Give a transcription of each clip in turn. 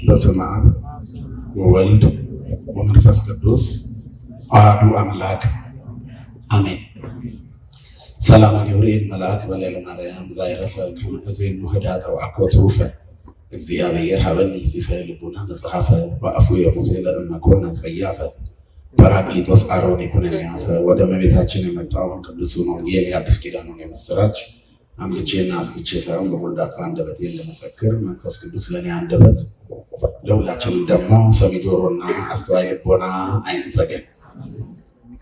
በስመ አብ ወወልድ ወመንፈስ ቅዱስ አሐዱ አምላክ አሜን። ሰላም ገብርኤል መልአክ በላዕለ ማርያም ዛይረፈ ከመ እዜኑ ህዳጠው አኮትሩፈ እግዚአብሔር ሀበኒ ሲሳይ ልቡና መጽሐፈ በአፉ የሙሴ ለእመ ኮነ ጸያፈ ጰራቅሊጦስ አሮን ይኩነኛፈ። ወደ እመቤታችን የመጣውን ቅዱሱን ወንጌል የአዲስ ኪዳኑን የምስራች አምልቼና አስፍቼ ሳይሆን በጎልዳፋ አንደበቴ እንደመሰክር መንፈስ ቅዱስ ለእኔ አንደበት ለሁላችንም ደግሞ ሰሚ ጆሮና አስተዋይ ልቦና አይንፈገን።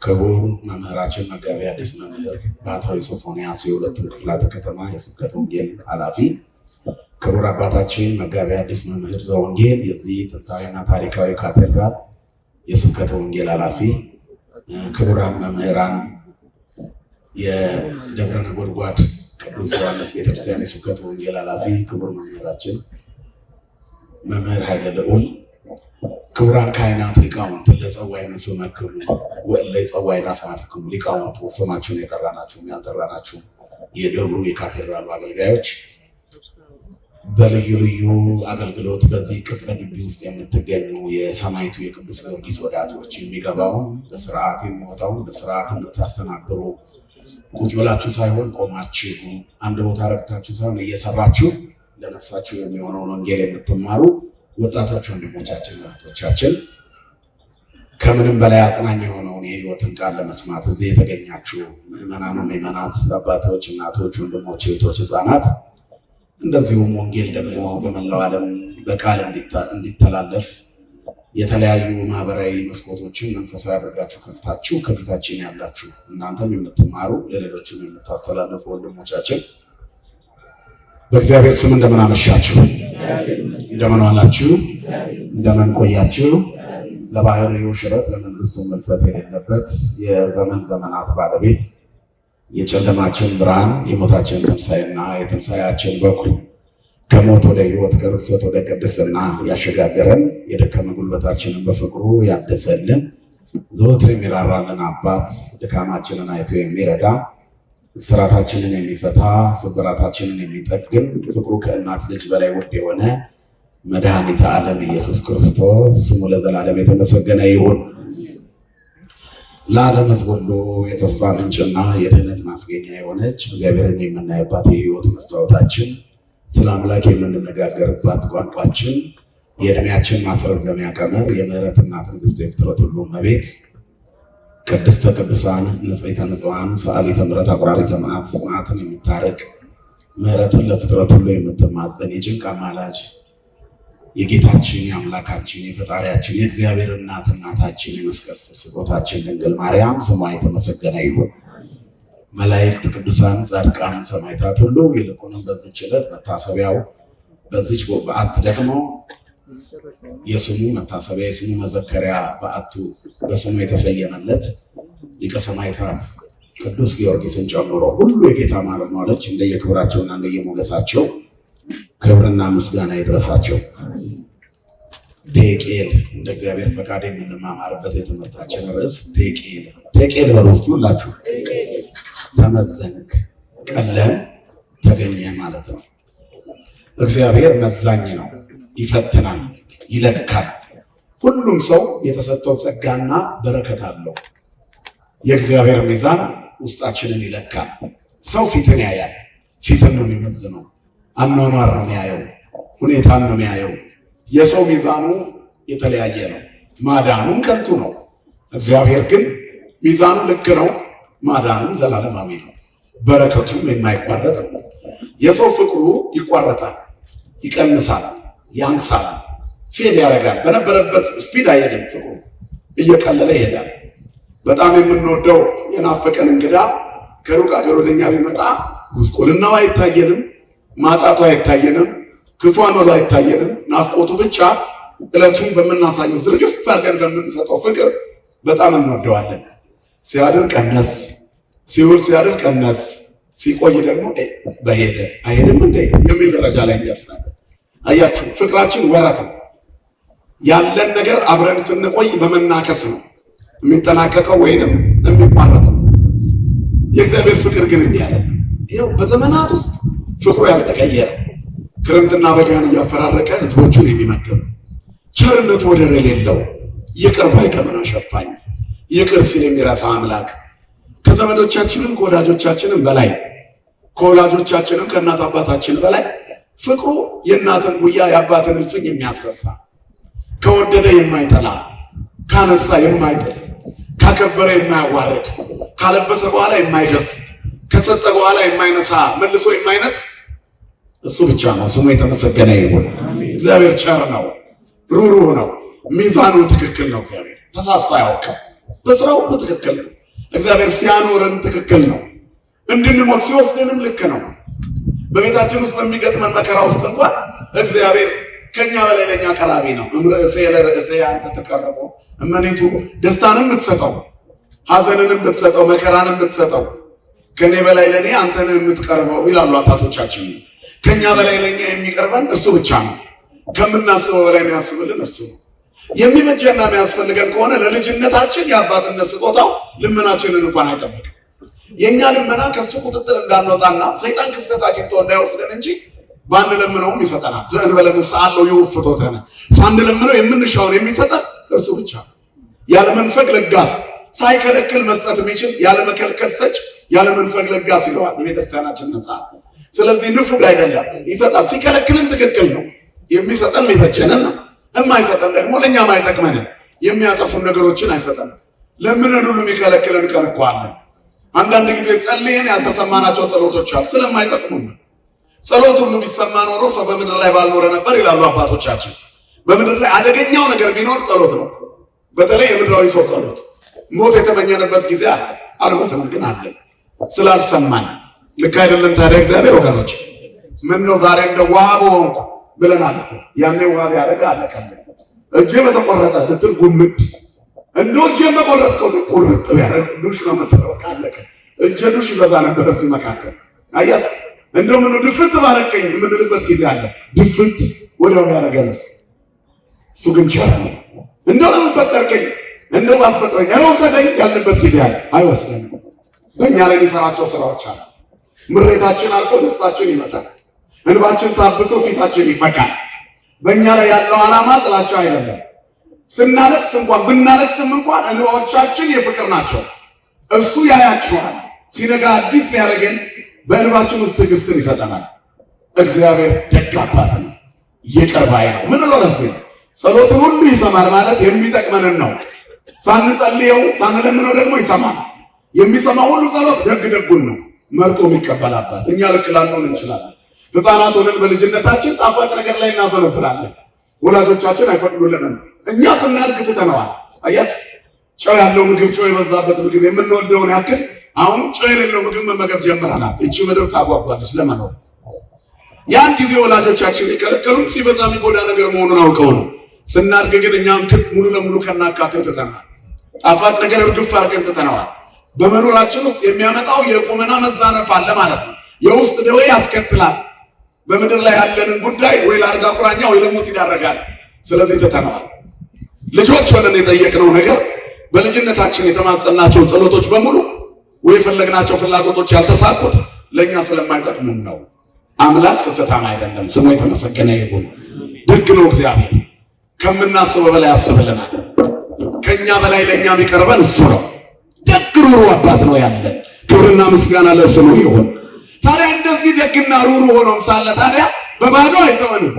ክቡር መምህራችን መጋቤ ሐዲስ መምህር ባሕታዊ ሶፎንያስ የሁለቱም ክፍላተ ከተማ የስብከተ ወንጌል ኃላፊ፣ ክቡር አባታችን መጋቤ ሐዲስ መምህር ዘወንጌል የዚህ ጥንታዊና ታሪካዊ ካቴድራል የስብከተ ወንጌል ኃላፊ፣ ክቡራን መምህራን የደብረ ነጎድጓድ ቅዱስ ዮሐንስ ቤተክርስቲያን የስብከተ ወንጌል ኃላፊ፣ ክቡር መምህራችን መምህር ኃይለ ልዑል፣ ክቡራን ካህናት ሊቃውንት ለጸዋዕነ ስመክሙ ወለጸዋዕነ አስማትክሙ ሊቃውንቱ ስማችሁን የጠራናችሁም ያልጠራናችሁ የደብሩ የካቴድራሉ አገልጋዮች፣ በልዩ ልዩ አገልግሎት በዚህ ቅጽረ ግቢ ውስጥ የምትገኙ የሰማዕቱ የቅዱስ ጊዮርጊስ ወዳጆች፣ የሚገባውን በስርዓት የሚወጣውን በስርዓት የምታስተናግሩ ቁጭ ብላችሁ ሳይሆን ቆማችሁ አንድ ቦታ ረግታችሁ ሳይሆን እየሰራችሁ ለነፍሳችሁ የሚሆነውን ወንጌል የምትማሩ ወጣቶች ወንድሞቻችን እህቶቻችን፣ ከምንም በላይ አጽናኝ የሆነውን የሕይወትን ቃል ለመስማት እዚህ የተገኛችሁ ምዕመናኑ፣ ምዕመናት፣ አባቶች፣ እናቶች፣ ወንድሞች፣ እህቶች፣ ሕፃናት እንደዚሁም ወንጌል ደግሞ በመላው ዓለም በቃል እንዲተላለፍ የተለያዩ ማህበራዊ መስኮቶችን መንፈሳዊ አድርጋችሁ ከፍታችሁ ከፊታችን ያላችሁ እናንተም የምትማሩ ለሌሎችም የምታስተላልፉ ወንድሞቻችን በእግዚአብሔር ስም እንደምን አመሻችሁ፣ እንደምን ዋላችሁ፣ እንደምን ቆያችሁ። ለባህሪው ሽረት ለመንግስቱ መልፈት የሌለበት የዘመን ዘመናት ባለቤት የጨለማችን ብርሃን የሞታችን ትንሣኤና የትንሣኤያችን በኩር ከሞት ወደ ሕይወት ከርክሰት ወደ ቅድስና ያሸጋገረን የደከመ ጉልበታችንን በፍቅሩ ያደሰልን ዘወትር የሚራራልን አባት ድካማችንን አይቶ የሚረዳ እስራታችንን የሚፈታ ስብራታችንን የሚጠግን ፍቅሩ ከእናት ልጅ በላይ ውድ የሆነ መድኃኒተ ዓለም ኢየሱስ ክርስቶስ ስሙ ለዘላለም የተመሰገነ ይሁን። ለዓለም ሕዝብ ሁሉ የተስፋ ምንጭና የድኅነት ማስገኛ የሆነች እግዚአብሔርን የምናይባት የሕይወት መስታወታችን፣ ስለ አምላክ የምንነጋገርባት ቋንቋችን፣ የዕድሜያችን ማስረዘሚያ ቀመር፣ የምሕረት እናት ንግሥት የፍጥረት ሁሉ እመቤት ቅድስተ ቅዱሳን ንጽሕተ ንጹሐን ሰአሊተ ምሕረት አቁራሪተ መዓት መዓትን የምታርቅ ምሕረትን ለፍጥረት ሁሉ የምትማጸን የጭንቅ አማላጅ የጌታችን የአምላካችን የፈጣሪያችን የእግዚአብሔር እናታችን የመስቀል ስር ስጦታችን ድንግል ማርያም ስሟ የተመሰገነ ይሁን። መላእክት፣ ቅዱሳን፣ ጻድቃን፣ ሰማዕታት ሁሉ ይልቁንም በዚህች ዕለት መታሰቢያው በዚህች በዓት ደግሞ የስሙ መታሰቢያ የስሙ መዘከሪያ በዓቱ በስሙ የተሰየመለት ሊቀ ሰማዕታት ቅዱስ ጊዮርጊስን ጨምሮ ሁሉ የጌታ ባለሟሎች እንደየክብራቸውና እንደየሞገሳቸው ክብርና ምስጋና ይድረሳቸው። ቴቄል እንደ እግዚአብሔር ፈቃድ የምንማማርበት የትምህርታችን ርዕስ ቴቄል። ቴቄል በሉ እስኪ ሁላችሁ። ተመዘንክ፣ ቀለም ተገኘ ማለት ነው። እግዚአብሔር መዛኝ ነው፣ ይፈትናል፣ ይለካል። ሁሉም ሰው የተሰጠው ጸጋና በረከት አለው። የእግዚአብሔር ሚዛን ውስጣችንን ይለካል። ሰው ፊትን ያያል፣ ፊትን ነው የሚመዝነው። አኗኗር ነው የሚያየው፣ ሁኔታን ነው የሚያየው። የሰው ሚዛኑ የተለያየ ነው፣ ማዳኑም ከንቱ ነው። እግዚአብሔር ግን ሚዛኑ ልክ ነው፣ ማዳኑም ዘላለማዊ ነው፣ በረከቱም የማይቋረጥ ነው። የሰው ፍቅሩ ይቋረጣል፣ ይቀንሳል፣ ያንሳል፣ ፌድ ያደርጋል። በነበረበት ስፒድ አይሄድም፣ ፍቅሩ እየቀለለ ይሄዳል። በጣም የምንወደው የናፈቀን እንግዳ ከሩቅ አገር ወደኛ ቢመጣ ጉስቁልናው አይታየንም፣ ማጣቱ አይታየንም፣ ክፉ አመሉ አይታየንም። ናፍቆቱ ብቻ ዕለቱን በምናሳየው ዝርግፍ አድርገን በምንሰጠው ፍቅር በጣም እንወደዋለን። ሲያድር ቀነስ፣ ሲውል ሲያድር ቀነስ፣ ሲቆይ ደግሞ በሄደ አይሄድም እንደ የሚል ደረጃ ላይ እንደርሳለን። አያችሁ፣ ፍቅራችን ወራት ነው። ያለን ነገር አብረን ስንቆይ በመናከስ ነው የሚጠናቀቀው ወይንም የሚቋረጠው። የእግዚአብሔር ፍቅር ግን እንዲህ አይደለም። ይኸው በዘመናት ውስጥ ፍቅሩ ያልተቀየረ ክረምትና በጋን እያፈራረቀ ህዝቦቹን የሚመግብ ቸርነቱ ወደር የሌለው ይቅር ባይ ገመና ሸፋኝ ይቅር ሲል የሚረሳ አምላክ ከዘመዶቻችንም ከወዳጆቻችንም በላይ ከወላጆቻችንም ከእናት አባታችን በላይ ፍቅሩ የእናትን ጉያ የአባትን እልፍኝ የሚያስረሳ ከወደደ የማይጠላ ካነሳ የማይጥል ካከበረ የማያዋርድ ካለበሰ በኋላ የማይገፍ ከሰጠ በኋላ የማይነሳ መልሶ የማይነት እሱ ብቻ ነው። ስሙ የተመሰገነ ይሁን። እግዚአብሔር ቸር ነው፣ ሩሩህ ነው፣ ሚዛኑ ትክክል ነው። እግዚአብሔር ተሳስቶ አያውቅም። በስራው ሁሉ ትክክል ነው። እግዚአብሔር ሲያኖረን ትክክል ነው። እንድንሞት ሲወስደንም ልክ ነው። በቤታችን ውስጥ በሚገጥመን መከራ ውስጥ እንኳን እግዚአብሔር ከኛ በላይ ለኛ ቀራቢ ነው። እምርዕሴ ለርዕሴ አንተ ተቀርበው እመኔቱ ደስታንም ብትሰጠው ሐዘንንም ብትሰጠው መከራንም ብትሰጠው ከኔ በላይ ለኔ አንተን የምትቀርበው ይላሉ አባቶቻችን። ከኛ በላይ ለኛ የሚቀርበን እሱ ብቻ ነው። ከምናስበው በላይ የሚያስብልን እሱ ነው። የሚበጀና የሚያስፈልገን ከሆነ ለልጅነታችን የአባትነት ስጦታው ልመናችንን እንኳን አይጠብቅም። የኛ ልመና ከሱ ቁጥጥር እንዳንወጣና ሰይጣን ክፍተት አግኝቶ እንዳይወስደን እንጂ ባንለምነውም ይሰጠናል። ዘእንበለ ንስአለው ይውፍቶተነ ሳንለምነው የምንሻውን የሚሰጠን እርሱ ብቻ ነው። ያለ መንፈግ ለጋስ ሳይከለክል መስጠት የሚችል ያለ መከልከል ሰጭ ያለ መንፈግ ለጋስ ይለዋል የቤተክርስቲያናችን መጽሐፍ። ስለዚህ ንፉግ አይደለም፣ ይሰጣል። ሲከለክልን ትክክል ነው። የሚሰጠን የሚበጀንን ነው። የማይሰጠን ደግሞ ለእኛ ማይጠቅመንን የሚያጠፉን ነገሮችን አይሰጠንም። ለምንን ሁሉ የሚከለክለን ቀን እኮ አለ። አንዳንድ ጊዜ ጸልየን ያልተሰማናቸው ጸሎቶች አሉ፣ ስለማይጠቅሙን ነው። ጸሎት ሁሉ ቢሰማ ኖሮ ሰው በምድር ላይ ባልኖረ ነበር ይላሉ አባቶቻችን። በምድር ላይ አደገኛው ነገር ቢኖር ጸሎት ነው። በተለይ የምድራዊ ሰው ጸሎት። ሞት የተመኘንበት ጊዜ አለ፣ አልሞትም ግን አለ ስላልሰማን። ልክ አይደለም ታዲያ እግዚአብሔር ወገኖች? ምን ነው ዛሬ እንደ ውሃ በሆንኩ ብለናል እኮ። ያኔ ውሃ ቢያደርግ አለቀልኝ። እጄ በተቆረጠ ብትል ጉምድ እንደ እጄ በቆረጥከው ቁርጥ ቢያደርግ ዱሽ ነው የምትበቃ አለቀ። እጄ ዱሽ ይበዛ ነበር እዚህ መካከል አያት። እንደው ምን ድፍት ባረከኝ የምንልበት ጊዜ አለ። ድፍት ወዲያው ያደርገንስ እሱ ግን ቻለ። እንደው ለምን ፈጠርከኝ እንደው ባትፈጥረኝ አይወሰደኝ ያለበት ጊዜ አለ። አይወስደንም። በእኛ ላይ የሚሰራቸው ስራዎች አሉ። ምሬታችን አልፎ ደስታችን ይመጣል። እንባችን ታብሶ ፊታችን ይፈካል። በእኛ ላይ ያለው ዓላማ ጥላቻ አይደለም። ስናለቅስ እንኳን ብናለቅስም እንኳን እንባዎቻችን የፍቅር ናቸው። እሱ ያያችኋል። ሲነጋ አዲስ ሊያደርገን በእንባችን ውስጥ ትዕግስትን ይሰጠናል። እግዚአብሔር ደግ አባት ነው፣ ይቅር ባይ ነው። ምን ነው ለዚህ ጸሎትን ሁሉ ይሰማል ማለት የሚጠቅመንን ነው። ሳንጸልየው ሳንለምነው ደግሞ ይሰማል። የሚሰማው ሁሉ ጸሎት ደግ ደጉን ነው መርጦ የሚቀበል አባት። እኛ ልክ ላንሆን እንችላለን። ሕፃናት ሆነን በልጅነታችን ጣፋጭ ነገር ላይ እናዘነብላለን። ወላጆቻችን አይፈቅዱልንም። እኛ ስናድግ ትተነዋል። አያት ጨው ያለው ምግብ፣ ጨው የበዛበት ምግብ የምንወደውን ያክል አሁን ጨው የሌለው ምግብ መመገብ ጀምረናል። እቺ ምድር ታጓጓለች ለመኖር። ያን ጊዜ ወላጆቻችን የከለከሉን ሲበዛ የሚጎዳ ነገር መሆኑን አውቀው ነው። ስናድግ ግን እኛም ሙሉ ለሙሉ ከናካቴው ትተናል። ጣፋጭ ነገር እርግፍ አድርገን ትተነዋል። በመኖራችን ውስጥ የሚያመጣው የቁመና መዛነፍ አለ ማለት ነው። የውስጥ ደዌ ያስከትላል። በምድር ላይ ያለንን ጉዳይ ወይ ለአልጋ ቁራኛ ወይ ለሞት ይዳረጋል። ስለዚህ ትተነዋል። ልጆች ሆነን የጠየቅነው ነገር በልጅነታችን የተማጸናቸው ጸሎቶች በሙሉ ወይ የፈለግናቸው ፍላጎቶች ያልተሳኩት ለእኛ ስለማይጠቅሙን ነው። አምላክ ስህተታም አይደለም። ስሙ የተመሰገነ ይሁን። ደግ ነው እግዚአብሔር። ከምናስበው በላይ ያስብልናል። ከኛ በላይ ለእኛ የሚቀርበን እሱ ነው። ደግ ሩሩ አባት ነው ያለን። ክብርና ምስጋና ለስሙ ይሁን። ታዲያ እንደዚህ ደግና ሩሩ ሆኖም ሳለ ታዲያ በባዶ አይተወንም።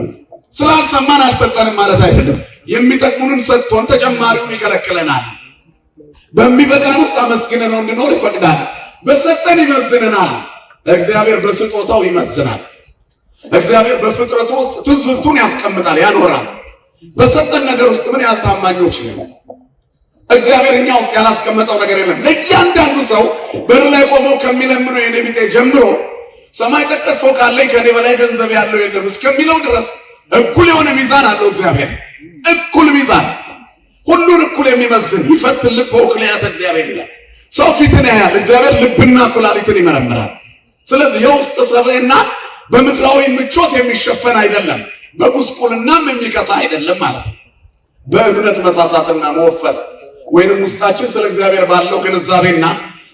ስላልሰማን አልሰጠንም ማለት አይደለም። የሚጠቅሙንን ሰጥቶን ተጨማሪውን ይከለክለናል። በሚበቃን ውስጥ አመስግነን ነው እንድኖር ይፈቅዳል። በሰጠን ይመዝነናል። እግዚአብሔር በስጦታው ይመዝናል። እግዚአብሔር በፍጥረቱ ውስጥ ትዝብቱን ያስቀምጣል፣ ያኖራል። በሰጠን ነገር ውስጥ ምን ያህል ታማኞች ነው። እግዚአብሔር እኛ ውስጥ ያላስቀመጠው ነገር የለም። ለእያንዳንዱ ሰው በር ላይ ቆመው ከሚለምነው የኔ ቢጤ ጀምሮ ሰማይ ጠቀስ ፎቅ አለኝ ከኔ በላይ ገንዘብ ያለው የለም እስከሚለው ድረስ እኩል የሆነ ሚዛን አለው እግዚአብሔር። እኩል ሚዛን፣ ሁሉን እኩል የሚመዝን ይፈትን ልብ ወክልያተ እግዚአብሔር ይላል። ሰው ፊትን ያያል፣ እግዚአብሔር ልብና ኩላሊትን ይመረምራል። ስለዚህ የውስጥ ሰብዕና በምድራዊ ምቾት የሚሸፈን አይደለም፣ በጉስቁልናም የሚከሳ አይደለም ማለት ነው። በእምነት መሳሳትና መወፈር ወይንም ውስጣችን ስለ እግዚአብሔር ባለው ግንዛቤና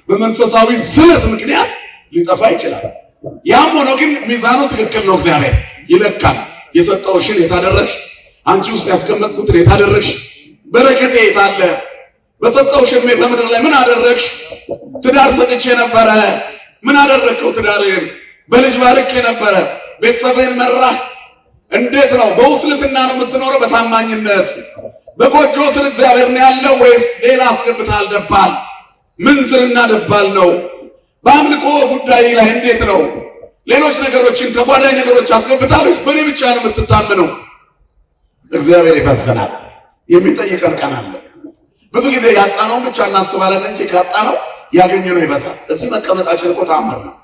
በመንፈሳዊ ዝለት ምክንያት ሊጠፋ ይችላል። ያም ሆኖ ግን ሚዛኑ ትክክል ነው። እግዚአብሔር ይለካል። የሰጠውሽን የታደረግሽ፣ አንቺ ውስጥ ያስቀመጥኩትን የታደረግሽ፣ በረከቴ የታለ? በሰጠውሽ ዕድሜ በምድር ላይ ምን አደረግሽ? ትዳር ሰጥቼ ነበረ፣ ምን አደረግከው? ትዳርህን በልጅ ባርኬ ነበረ፣ ቤተሰብህን መራህ። እንዴት ነው? በውስልትና ነው የምትኖረው? በታማኝነት በጎጆ ስለ እግዚአብሔር ነው ያለው ወይስ ሌላ አስገብተሃል? ደባል ምንዝርና ደባል ነው። በአምልኮ ጉዳይ ላይ እንዴት ነው? ሌሎች ነገሮችን ተጓዳኝ ነገሮች አስገብታል ወይስ በእኔ ብቻ ነው የምትታምነው? እግዚአብሔር ይፈዘናል። የሚጠይቀን ቀን አለ። ብዙ ጊዜ ያጣነውን ብቻ እናስባለን እንጂ ካጣነው ያገኘነው ይበዛል። እዚህ መቀመጣችን እኮ ተአምር ነው።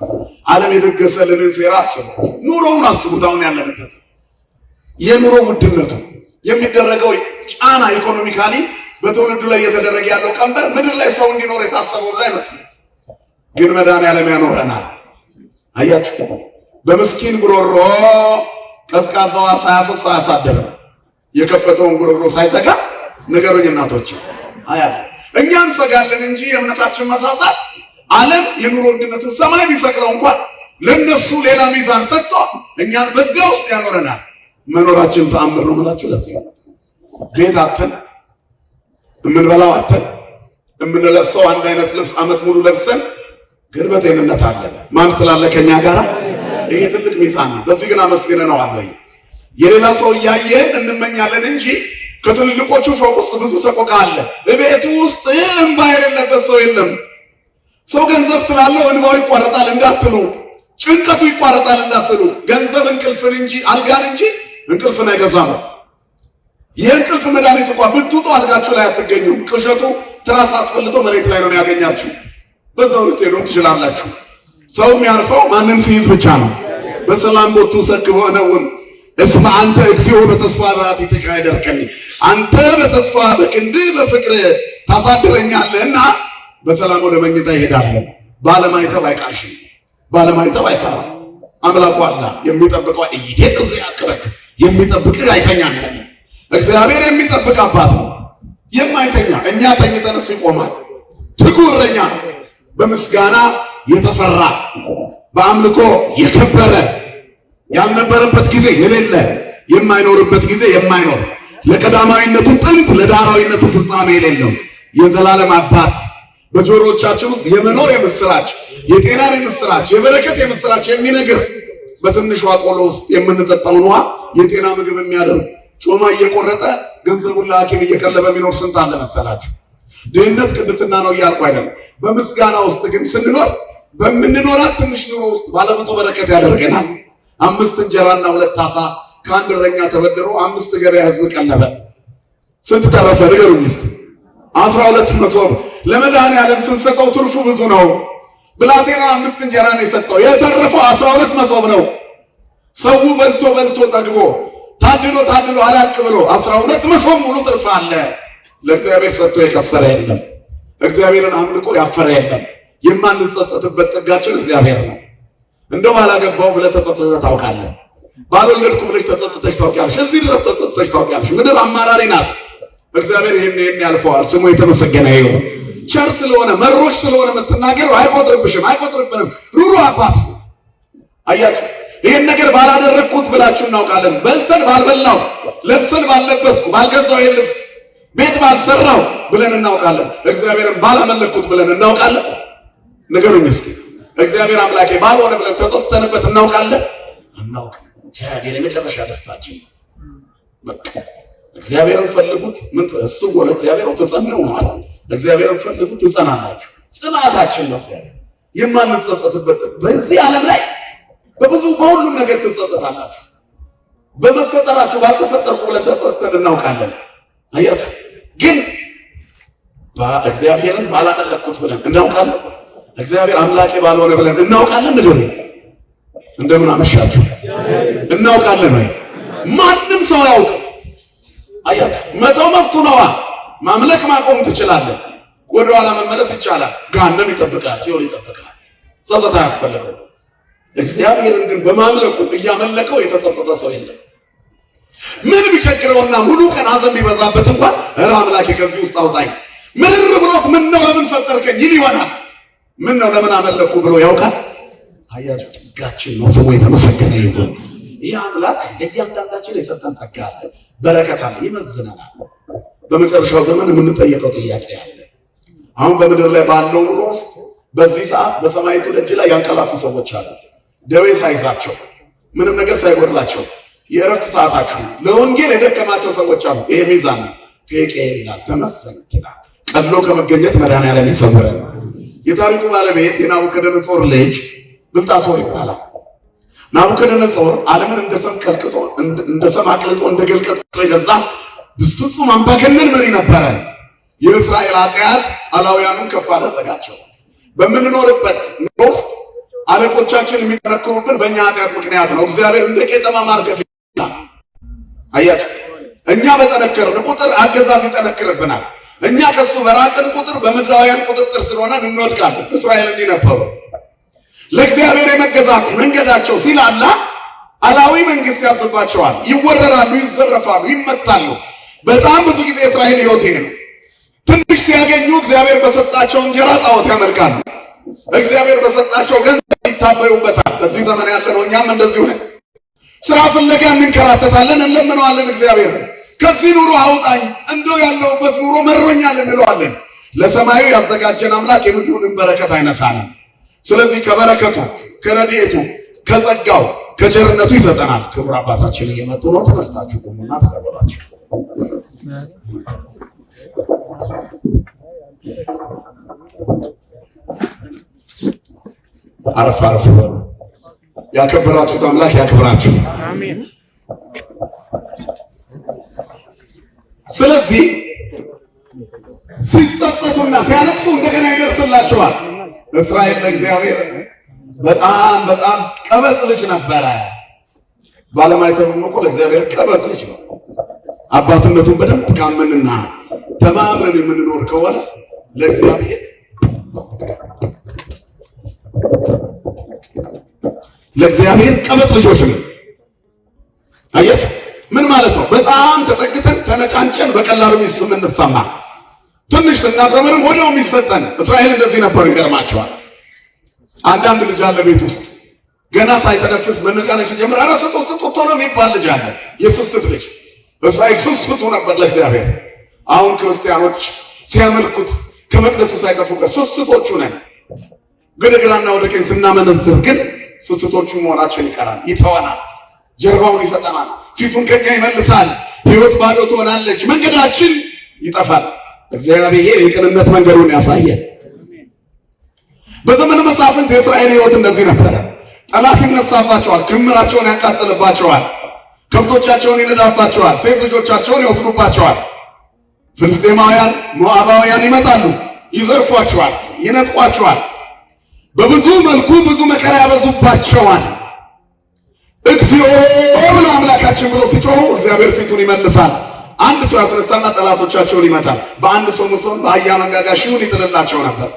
ዓለም የደገሰልንን ሴራ አስቡት። ኑሮውን አስቡት። አሁን ያለንበት የኑሮ ውድነቱ የሚደረገው ጫና ኢኮኖሚካሊ በትውልዱ ላይ እየተደረገ ያለው ቀንበር ምድር ላይ ሰው እንዲኖር የታሰበው ላይ አይመስልም። ግን መድኃኒዓለም ያኖረናል። አያችሁ፣ በምስኪን ጉሮሮ ቀዝቃዛዋ ሳያፈስ አያሳድርም። የከፈተውን ጉሮሮ ሳይዘጋ ንገሩኝ እናቶች። አያለ እኛ እንሰጋለን እንጂ የእምነታችን መሳሳት ዓለም የኑሮ ውድነትን ሰማይ ቢሰቅለው እንኳን ለነሱ ሌላ ሚዛን ሰጥቶ እኛን በዚያ ውስጥ ያኖረናል። መኖራችን ተአምር ነው የምላችሁ። ለዚህ ቤት አተን የምንበላው አተን የምንለብሰው አንድ አይነት ልብስ ዓመት ሙሉ ለብሰን ግን በጤንነት አለን። ማን ስላለ ከኛ ጋር? ይሄ ትልቅ ሚዛን ነው። በዚህ ግን አመስግነነዋል ወይ? የሌላ ሰው እያየን እንመኛለን እንጂ ከትልልቆቹ ፎቅ ውስጥ ብዙ ሰቆቃ አለ። በቤቱ ውስጥ እንባ የሌለበት ሰው የለም። ሰው ገንዘብ ስላለው እንባው ይቋረጣል እንዳትሉ፣ ጭንቀቱ ይቋረጣል እንዳትሉ። ገንዘብ እንቅልፍን እንጂ አልጋን እንጂ እንቅልፍን አይገዛም። የእንቅልፍ መድኃኒት እንኳን ብትውጡ አልጋችሁ ላይ አትገኙም። ቅዠቱ ትራስ አስፈልቶ መሬት ላይ ነው የሚያገኛችሁ። በዛው ልትሄዱም ትችላላችሁ። ሰው የሚያርፈው ማንን ሲይዝ ብቻ ነው። በሰላም ቦቱ ሰክቦ ነውን እስመ አንተ እግዚኦ በተስፋ በአቲትከ አይደርከኒ፣ አንተ በተስፋ በክንድ በፍቅር ታሳድረኛለህና በሰላም ወደ መኝታ ይሄዳለን። ባለማይተብ አይቃሽም፣ ባለማይተብ አይፈራም። አምላኩ አላህ የሚጠብቀው እይደቅዝ ያክረክ የሚጠብቅህ አይተኛም ይላል። እግዚአብሔር የሚጠብቅ አባት ነው፣ የማይተኛ። እኛ ተኝተን እሱ ይቆማል። ትጉ እረኛ ነው፣ በምስጋና የተፈራ በአምልኮ የከበረ ያልነበረበት ጊዜ የሌለ የማይኖርበት ጊዜ የማይኖር ለቀዳማዊነቱ ጥንት ለዳራዊነቱ ፍጻሜ የሌለው የዘላለም አባት በጆሮቻችን ውስጥ የመኖር የምስራች፣ የጤናን የምስራች፣ የበረከት የምስራች የሚነግር በትንሿ ቆሎ ውስጥ የምንጠጣውን ውሃ የጤና ምግብ የሚያደርግ ጮማ እየቆረጠ ገንዘቡን ለሐኪም እየቀለበ የሚኖር ስንት አለ መሰላችሁ? ድህነት ቅድስና ነው እያልኩ አይደለም። በምስጋና ውስጥ ግን ስንኖር በምንኖራት ትንሽ ኑሮ ውስጥ ባለብዙ በረከት ያደርገናል። 5 እንጀራና 2 ዓሣ ከአንድ እረኛ ተበድሮ 5 ገበያ ሕዝብ ቀለበ። ስንት ተረፈ ንገሩኝ እስቲ? 12 መሶብ ለመድኃኒዓለም ስንሰጠው ትርፉ ብዙ ነው። ብላቴና 5 እንጀራ ነው የሰጠው፣ የተረፈው 12 መሶብ ነው። ሰው በልቶ በልቶ ጠግቦ ታድሎ አላቅ ብሎ 12 መሶብ ሙሉ ትርፍ አለ። ለእግዚአብሔር ሰጥቶ የከሰረ የለም። እግዚአብሔርን አምልኮ ያፈረ የለም። የማንጸጸትበት ጥጋችን እግዚአብሔር ነው። እንደው ባላገባው ብለህ ተጸጽተህ ታውቃለህ? ባልወለድኩ ብለሽ ተጸጽተሽ ታውቂያለሽ? እዚህ ድረስ ተጸጽተሽ ታውቂያለሽ? ምድር አማራሪ ናት። እግዚአብሔር ይሄን ያልፈዋል። ስሙ የተመሰገነ ይሁን። ቸር ስለሆነ መሮሽ ስለሆነ የምትናገረው አይቆጥርብንም። ሩሩ አባት ነው። አያችሁ፣ ይሄን ነገር ባላደረግኩት ብላችሁ እናውቃለን። በልተን ባልበላው፣ ለብሰን ባልለበስኩ፣ ባልገዛው ይሄን ልብስ ቤት ባልሰራው ብለን እናውቃለን። እግዚአብሔርን ባላመለኩት ብለን እናውቃለን። ንገሩኝ እስኪ እግዚአብሔር አምላኬ ባልሆነ ብለን ተጸጽተንበት እናውቃለን? እናውቃለን። እግዚአብሔር የመጨረሻ ደስታችን ነው። በቃ እግዚአብሔርን ፈልጉት። ምን እሱ ወለ እግዚአብሔር ተጸነው ነው። እግዚአብሔርን ፈልጉት ትጸናላችሁ። ጽናታችን ነው እግዚአብሔር የማንጸጸትበት። በዚህ ዓለም ላይ በብዙ በሁሉም ነገር ትጸጸታላችሁ። በመፈጠራችሁ ባልተፈጠርኩ ብለን ተጸጽተን እናውቃለን። አያችሁ፣ ግን እግዚአብሔርን ባላመለኩት ብለን እናውቃለን። እግዚአብሔር አምላኬ ባልሆነ ብለን እናውቃለን። ንገሩ፣ እንደምን አመሻችሁ? እናውቃለን ወይ? ማንም ሰው ያውቅ። አያችሁ፣ መተው መብቱ ነዋ። ማምለክ ማቆም ትችላለህ። ወደ ኋላ መመለስ ይቻላል። ገሃነም ይጠብቃል፣ ሲኦል ይጠብቃል። ጸጸት አያስፈልግም። እግዚአብሔርን ግን በማምለኩ እያመለከው የተጸጸተ ሰው የለም። ምን ቢቸግረውና ሙሉ ቀን ሐዘን ቢበዛበት እንኳን እረ አምላኬ ከዚህ ውስጥ አውጣኝ፣ ምርር ብሎት ምን ነው ለምን ፈጠርከኝ ይል ይሆናል። ምን ነው ለምን አመለኩ ብሎ ያውቃል? አያችሁ፣ ጸጋችን ነው ስሙ የተመሰገነ ይሁን። ይህ አምላክ ለእያንዳንዳችን የሰጠን ጸጋ አለ፣ በረከት አለ፣ ይመዝነናል። በመጨረሻው ዘመን የምንጠየቀው ጥያቄ አለ። አሁን በምድር ላይ ባለው ኑሮ ውስጥ በዚህ ሰዓት በሰማይቱ ደጅ ላይ ያንቀላፉ ሰዎች አሉ። ደዌ ሳይዛቸው ምንም ነገር ሳይጎድላቸው የእረፍት ሰዓታችሁ ለወንጌል የደከማቸው ሰዎች አሉ። ይሄ ሚዛን ነው። ቴቄል ይላል፣ ተመሰንክ ይላል። ቀሎ ከመገኘት መድኃኒዓለም ይሰውረን። የታሪኩ ባለቤት የናቡከደነጾር ልጅ ብልጣሶር ይባላል። ናቡከደነጾር ዓለምን እንደ ሰም አቅልጦ እንደ ገል ቀጥቅጦ የገዛ ፍጹም አምባገነን መሪ ነበረ። የእስራኤል ኃጢአት አላውያኑን ከፍ አደረጋቸው። በምንኖርበት ውስጥ አለቆቻችን የሚጠነክሩብን በእኛ ኃጢአት ምክንያት ነው። እግዚአብሔር እንደ ቄጠማ ማርገፍ ይላል። አያችሁ፣ እኛ በጠነከርን ቁጥር አገዛዝ ይጠነክርብናል። እኛ ከሱ በራቅን ቁጥር በምድራውያን ቁጥጥር ስለሆነ እንወድቃለን። እስራኤል እንዲህ ነበሩ። ለእግዚአብሔር የመገዛት መንገዳቸው ሲላላ አላዊ መንግስት ያዝባቸዋል። ይወረራሉ፣ ይዘረፋሉ፣ ይመታሉ። በጣም ብዙ ጊዜ እስራኤል ሕይወት ይሄ ነው። ትንሽ ሲያገኙ እግዚአብሔር በሰጣቸው እንጀራ ጣዖት ያመልካሉ። እግዚአብሔር በሰጣቸው ገንዘብ ይታበዩበታል። በዚህ ዘመን ያለ ነው። እኛም እንደዚሁ ነን። ስራ ፍለጋ እንንከራተታለን፣ እንለምነዋለን። እግዚአብሔር ከዚህ ኑሮ አውጣኝ፣ እንደው ያለውበት ኑሮ መሮኛል እንለዋለን። ለሰማዩ ያዘጋጀን አምላክ የምድሩንም በረከት አይነሳንም። ስለዚህ ከበረከቱ፣ ከረድኤቱ፣ ከጸጋው፣ ከቸርነቱ ይሰጠናል። ክቡር አባታችን እየመጡ ነው። ተነስታችሁ ቁሙና ተቀበሏቸው። አረፍ አረፍ በሉ። ያከበራችሁት አምላክ ያክብራችሁ። አሜን። ስለዚህ ሲጸጸቱና ሲያለቅሱ እንደገና ይደርስላቸዋል። እስራኤል ለእግዚአብሔር በጣም ቀበጥ ልጅ ነበረ። ባለማይተም እኮ ለእግዚአብሔር ቀበጥ ልጅ ነው። አባትነቱን በደንብ ካመንና ተማምነን የምንኖር ከሆነ ለእግዚአብሔር ቀበጥ ልጆች ነው። አያችሁ ምን ማለት ነው? በጣም ተጠግተን ተነጫንጨን በቀላሉ የምንሰማ ትንሽ ስናቀመርም ወዲያው የሚሰጠን። እስራኤል እንደዚህ ነበሩ። ይገርማቸዋል። አንዳንድ ልጅ አለ ቤት ውስጥ ገና ሳይተነፍስ መነጫነጭ ሲጀምር ኧረ ስጡት ቶሎ የሚባል ልጅ አለ። የስስት ልጅ። እስራኤል ስስቱ ነበር ለእግዚአብሔር። አሁን ክርስቲያኖች ሲያመልኩት ከመቅደሱ ሳይጠፉ ስስቶቹ ነን። ግን ግራና ወደ ቀኝ ስናመነዝር ግን ስስቶቹ መሆናችን ይቀራል። ይተወናል፣ ጀርባውን ይሰጠናል፣ ፊቱን ከኛ ይመልሳል። ሕይወት ባዶ ትሆናለች፣ መንገዳችን ይጠፋል። እግዚአብሔር የቅንነት መንገዱን ያሳየን። በዘመነ መሳፍንት የእስራኤል ሕይወት እንደዚህ ነበረ። ጠላት ይነሳባቸዋል፣ ክምራቸውን ያቃጥልባቸዋል፣ ከብቶቻቸውን ይነዳባቸዋል፣ ሴት ልጆቻቸውን ይወስዱባቸዋል። ፍልስጤማውያን፣ ሞዓባውያን ይመጣሉ፣ ይዘርፏቸዋል፣ ይነጥቋቸዋል። በብዙ መልኩ ብዙ መከራ ያበዙባቸዋል። እግዚኦ ብሎ አምላካችን ብሎ ሲጮሁ እግዚአብሔር ፊቱን ይመልሳል። አንድ ሰው ያስነሳና ጠላቶቻቸውን ይመታል። በአንድ ሰው ምሶን በአህያ መንጋጋ ሺውን ይጥልላቸው ነበር።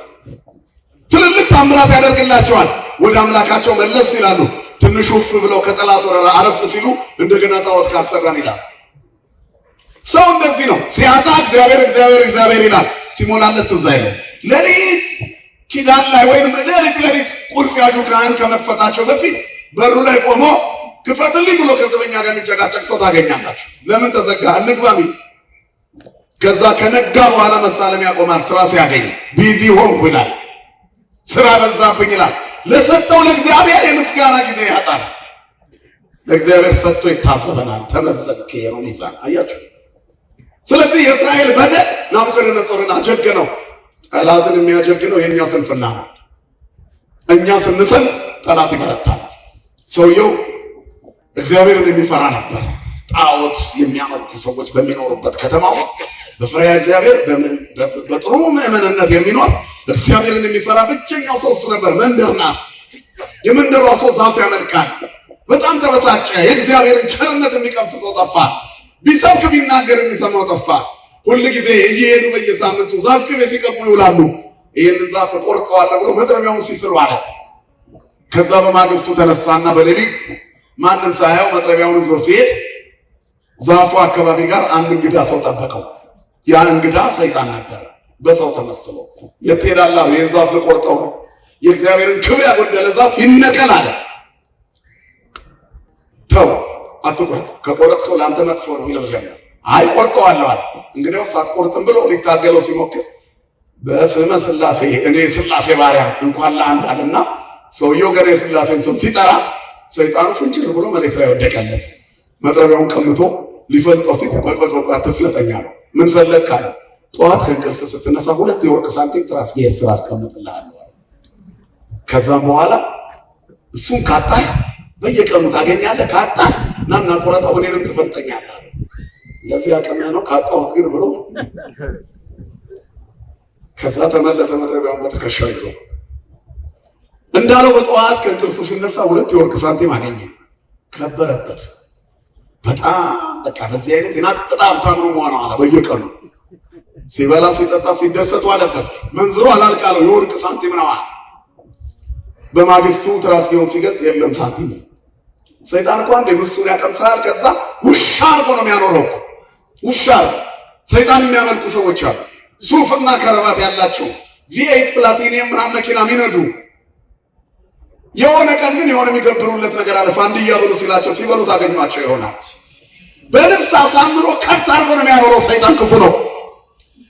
ትልልቅ ታምራት ያደርግላቸዋል። ወደ አምላካቸው መለስ ይላሉ። ትንሽ ውፍ ብለው ከጠላት ወረራ አረፍ ሲሉ እንደገና ጣዖት ካልሰራን ይላል። ሰው እንደዚህ ነው። ሲያጣ እግዚአብሔር ይላል። ሲሞላለት ትዝ አይለው። ሌሊት ኪዳን ላይ ወይም ሌሊት ቁልፍ ያዡ ካህን ከመክፈታቸው በፊት በሩ ላይ ቆሞ ክፈትልኝ ብሎ ከዘበኛ ጋር የሚጨቃጨቅ ሰው ታገኛላችሁ። ለምን ተዘጋ እንግባ ሚል። ከዛ ከነጋ በኋላ መሳለም ያቆማል። ስራ ሲያገኝ ቢዚ ሆንኩ ይላል። ስራ በዛብኝ ይላል። ለሰጠው ለእግዚአብሔር የምስጋና ጊዜ ያጣል። ለእግዚአብሔር ሰጥቶ ይታሰበናል። ተመዘግከ ነው ሚዛን። አያችሁ። ስለዚህ የእስራኤል በደል ናቡከደነጾርን አጀገነው። ጠላትን የሚያጀግነው የእኛ ስንፍና ነው። እኛ ስንሰንፍ ጠላት ይበረታል። ሰውየው እግዚአብሔርን የሚፈራ ነበር። ጣዖት የሚያመልኩ ሰዎች በሚኖሩበት ከተማ ውስጥ በፍሬያ እግዚአብሔር በጥሩ ምዕመንነት የሚኖር እግዚአብሔርን የሚፈራ ብቸኛው ሰው እሱ ነበር። መንደር ናት። የመንደሯ ሰው ዛፍ ያመልካል። በጣም ተበሳጨ። የእግዚአብሔርን ቸርነት የሚቀምስ ሰው ጠፋ። ቢሰብክ ቢናገር የሚሰማው ጠፋ። ሁል ጊዜ እየሄዱ በየሳምንቱ ዛፍ ቅቤ ሲቀቡ ይውላሉ። ይህንን ዛፍ ቆርጠዋለሁ ብሎ መጥረቢያውን ሲስሉ አለ። ከዛ በማግስቱ ተነሳና በሌሊት ማንም ሳያው መጥረቢያውን ይዞ ሲሄድ ዛፉ አካባቢ ጋር አንድ እንግዳ ሰው ጠበቀው። ያ እንግዳ ሰይጣን ነበር፣ በሰው ተመስሎ። የት ሄዳለህ? ይህን ዛፍ ልቆርጠው ነው። የእግዚአብሔርን ክብር ያጎደለ ዛፍ ይነቀል አለ። ተው አትቁረጥ፣ ከቆረጥከው ለአንተ መጥፎ ነው ይለው ጀመር። አይ ቆርጠዋለሁ አለ። እንግዲያውስ አትቆርጥም ብሎ ሊታገለው ሲሞክር በስመ ሥላሴ እኔ ሥላሴ ባሪያ እንኳን ለአንድ አለና ሰውየው ገና የሥላሴን ስም ሲጠራ ሰይጣኑ ፍንጭር ብሎ መሬት ላይ ወደቀለት። መጥረቢያውን ቀምቶ ሊፈልጠው ሲል ቆይ አትፍለጠኝ አለው። ምን ፈለግክ አለ። ጠዋት ከእንቅልፍ ስትነሳ 2 የወርቅ ሳንቲም ትራስጌ ስራ አስቀምጥልሃለሁ። ከዛም በኋላ እሱን ካጣህ በየቀኑ ታገኛለህ፣ ካጣህ ናና ቆረጠው እኔንም ትፈልጠኛለህ። ለዚህ አቅምህ ነው ካጣሁት ግን ብሎ ከዛ ተመለሰ። መጥረቢያውን በትከሻው ይዞ እንዳለው በጠዋት ከእንቅልፉ ሲነሳ 2 የወርቅ ሳንቲም አገኘ። ከበረበት በጣም በቃ በዚህ አይነት የናጠጣ ሀብታም ነው መሆኑ አለ። በየቀኑ ሲበላ ሲጠጣ ሲደሰቱ አለበት። መንዝሮ አላልቃለው የወርቅ ሳንቲም ነው። በማግስቱ ትራስጌውን ሲገልጥ የለም ሳንቲም። ሰይጣን እኮ አንዴ ምስሉን ያቀምሳል። ከዛ ውሻ አርጎ ነው የሚያኖረው። ውሻ ሰይጣን የሚያመልኩ ሰዎች አሉ። ሱፍና ከረባት ያላቸው V8 ፕላቲኒየም ምናምን መኪና የሚነዱ የሆነ ቀን ግን የሆነ የሚገብሩለት ነገር አለ። ፋንድያ ብሎ ሲላቸው ሲበሉ ታገኟቸው ይሆናል። በልብስ አሳምሮ ከብት አርጎ ነው የሚያኖረው። ሰይጣን ክፉ ነው።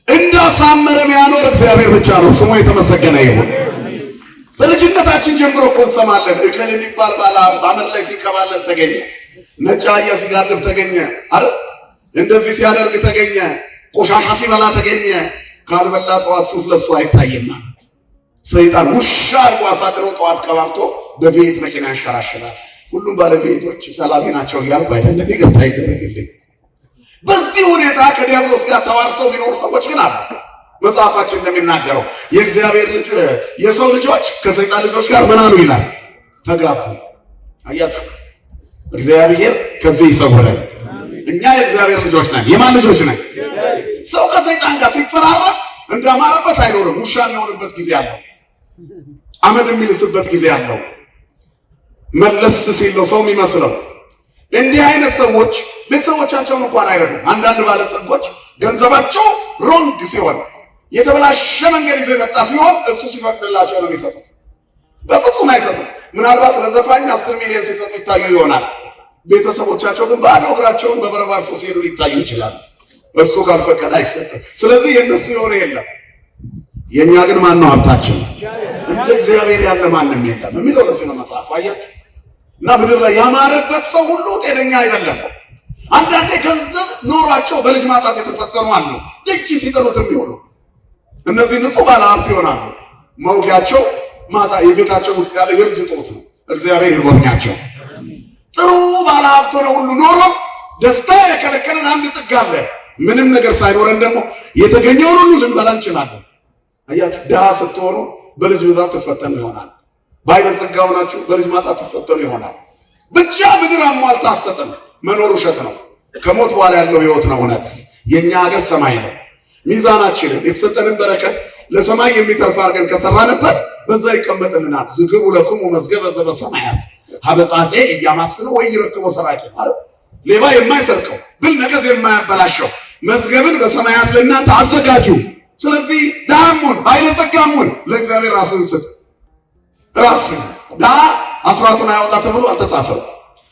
እንዳሳመረ የሚያኖር እግዚአብሔር ብቻ ነው። ስሙ የተመሰገነ ይሁን። በልጅነታችን ጀምሮ እኮ እንሰማለን። እከል የሚባል ባለ ሀብት አመድ ላይ ሲንከባለል ተገኘ፣ ነጭ አህያ ሲጋልብ ተገኘ፣ አይደል? እንደዚህ ሲያደርግ ተገኘ፣ ቆሻሻ ሲበላ ተገኘ። ካልበላ ጠዋት ሱፍ ለብሶ አይታይማ። ሰይጣን ውሻ አርጎ አሳድሮ ጠዋት ቀባብቶ በቤት መኪና ያንሸራሽራል። ሁሉም ባለቤቶች ሰላቢ ናቸው እያልኩ አይደለም፣ ይቅርታ ይደረግልኝ። በዚህ ሁኔታ ከዲያብሎስ ጋር ተዋርሰው የሚኖሩ ሰዎች ግን አሉ። መጽሐፋችን እንደሚናገረው የእግዚአብሔር ልጅ የሰው ልጆች ከሰይጣን ልጆች ጋር ምን አሉ ይላል? ተጋቡ። አያችሁ፣ እግዚአብሔር ከዚህ ይሰውረን። እኛ የእግዚአብሔር ልጆች ነን። የማን ልጆች ነን? ሰው ከሰይጣን ጋር ሲፈራራ እንዳማረበት አይኖርም። ውሻ የሚሆንበት ጊዜ አለው። አመድ የሚልስበት ጊዜ አለው። መለስ ሲል ነው ሰው የሚመስለው። እንዲህ አይነት ሰዎች ቤተሰቦቻቸውን እንኳን አይረዱም። አንዳንድ ባለጸጎች ገንዘባቸው ሮንግ ሲሆን የተበላሸ መንገድ ይዞ የመጣ ሲሆን እሱ ሲፈቅድላቸው ነው የሚሰጡት። በፍጹም አይሰጡም። ምናልባት ለዘፋኝ 10 ሚሊዮን ሲሰጡ ይታዩ ይሆናል። ቤተሰቦቻቸው ግን ባዶ እግራቸውን በበረባር ሰው ሲሄዱ ሊታዩ ይችላል። እሱ ካልፈቀደ አይሰጥም። ስለዚህ የነሱ የሆነ የለም። የኛ ግን ማን ነው ሀብታችን? እንደ እግዚአብሔር ያለ ማንም የለም የሚለው ለዚህ ነው መጽሐፉ። አያችሁ። እና ምድር ላይ ያማረበት ሰው ሁሉ ጤነኛ አይደለም። አንዳንዴ ገንዘብ ኖሯቸው በልጅ ማጣት የተፈተኑ አሉ። ደጅ ሲጠኑት የሚሆኑ እነዚህ ንጹህ ባለ ሀብት ይሆናሉ። መውጊያቸው ማጣ የቤታቸው ውስጥ ያለ የልጅ ጦት ነው። እግዚአብሔር ይጎብኛቸው። ጥሩ ባለ ሀብት ነው ሁሉ ኖሮ ደስታ የከለከለን አንድ ጥግ አለ። ምንም ነገር ሳይኖረን ደግሞ የተገኘውን ሁሉ ልንበላ እንችላለን። አያችሁ፣ ድሃ ስትሆኑ በልጅ ብዛት ትፈተኑ ይሆናል። ባለጸጋ ሆናችሁ በልጅ ማጣት ትፈተኑ ይሆናል። ብቻ ምድር አሟልታ አትሰጥም። መኖር ውሸት ነው። ከሞት በኋላ ያለው ህይወት ነው እውነት። የኛ ሀገር ሰማይ ነው። ሚዛናችንን የተሰጠንን በረከት ለሰማይ የሚተርፍ አድርገን ከሰራንበት በዛ ይቀመጥልናል። ዝግቡ ለክሙ መዝገበ ዘበሰማያት ሀበጻጼ እያማስኑ ወይ ይረክቦ ሰራቂ ማለት ሌባ የማይሰርቀው ብል ነገዝ የማያበላሸው መዝገብን በሰማያት ለእናንተ አዘጋጁ። ስለዚህ ድሃሙን ባለጸጋሙን ለእግዚአብሔር ራስን ስጥ። ራስን ድሃ አስራቱን አያወጣ ተብሎ አልተጻፈም።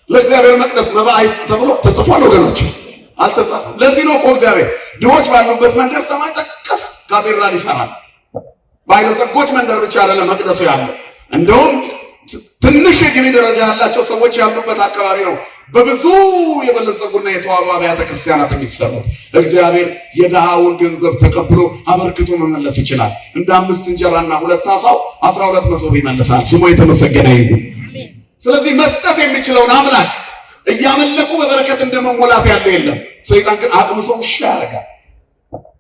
ለእግዚአብሔር መቅደስ መባ አይስጥ ተብሎ ተጽፏል ወገኖች፣ አልተጻፈም። ለዚህ ነው እኮ እግዚአብሔር ድሆች ባሉበት መንደር ሰማይ ጠቀስ ካቴድራል ይሰራል። ባለጸጎች መንደር ብቻ አይደለም መቅደሱ ያለው። እንደውም ትንሽ የግቢ ደረጃ ያላቸው ሰዎች ያሉበት አካባቢ ነው በብዙ የበለጸጉና የተዋቡ አብያተ ክርስቲያናት የሚሰሩት። እግዚአብሔር የድሃውን ገንዘብ ተቀብሎ አበርክቶ መመለስ ይችላል። እንደ 5 እንጀራና 2 ዓሣው 12 መሶብ ይመልሳል። ስሙ የተመሰገነ ይሁን። ስለዚህ መስጠት የሚችለውን አምላክ እያመለኩ በበረከት እንደመሞላት ያለ የለም። ሰይጣን ግን አቅምሶ ውሻ ያደርጋል።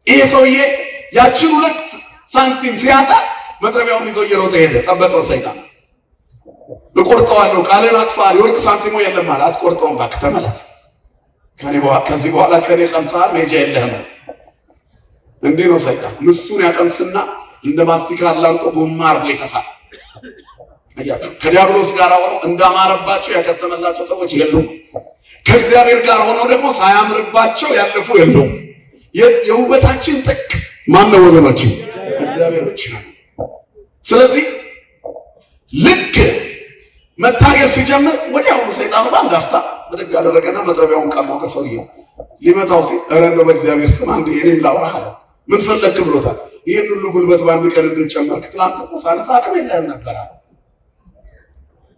ይሄ ሰውዬ ያችን 2 ሳንቲም ሲያጣ መጥረቢያውን ይዞ እየሮጠ ሄደ። ጠበቀው ሰይጣን። እቆርጠዋለሁ፣ ቃልን አጥፋ፣ የወርቅ ሳንቲሙ የለም አለ። አትቆርጠውም፣ እባክህ ተመለስ። ከዚህ በኋላ ከኔ ቀምሰሃል፣ መሄጃ የለህም። እንዲህ ነው ሰይጣን። ምሱን ያቀምስና እንደ ማስቲካ አላምጦ ጎማ አርጎ ይተፋል። አያችሁ፣ ከዲያብሎስ ጋር ሆነው እንዳማረባቸው ያከተመላቸው ሰዎች የሉም። ከእግዚአብሔር ጋር ሆነው ደግሞ ሳያምርባቸው ያለፉ የሉም። የውበታችን ጥቅ ማን ነው ወገኖች? እግዚአብሔር ብቻ ነው። ስለዚህ ልክ መታገል ሲጀምር ወዲያውኑ ሰይጣኑ ባንዳፍታ ብድግ አደረገና መጥረቢያውን ቀማው ከሰውየው ሊመታው ሲል ኧረ እንደው በእግዚአብሔር ስም አንዴ እኔም ላውራህ አለ። ምን ፈለክ ብሎታል። ይህን ሁሉ ጉልበት በአንድ ቀን እንደጨመርክ ትናንት እኮ ሳነሳ አቅም የለህም ነበር አለ።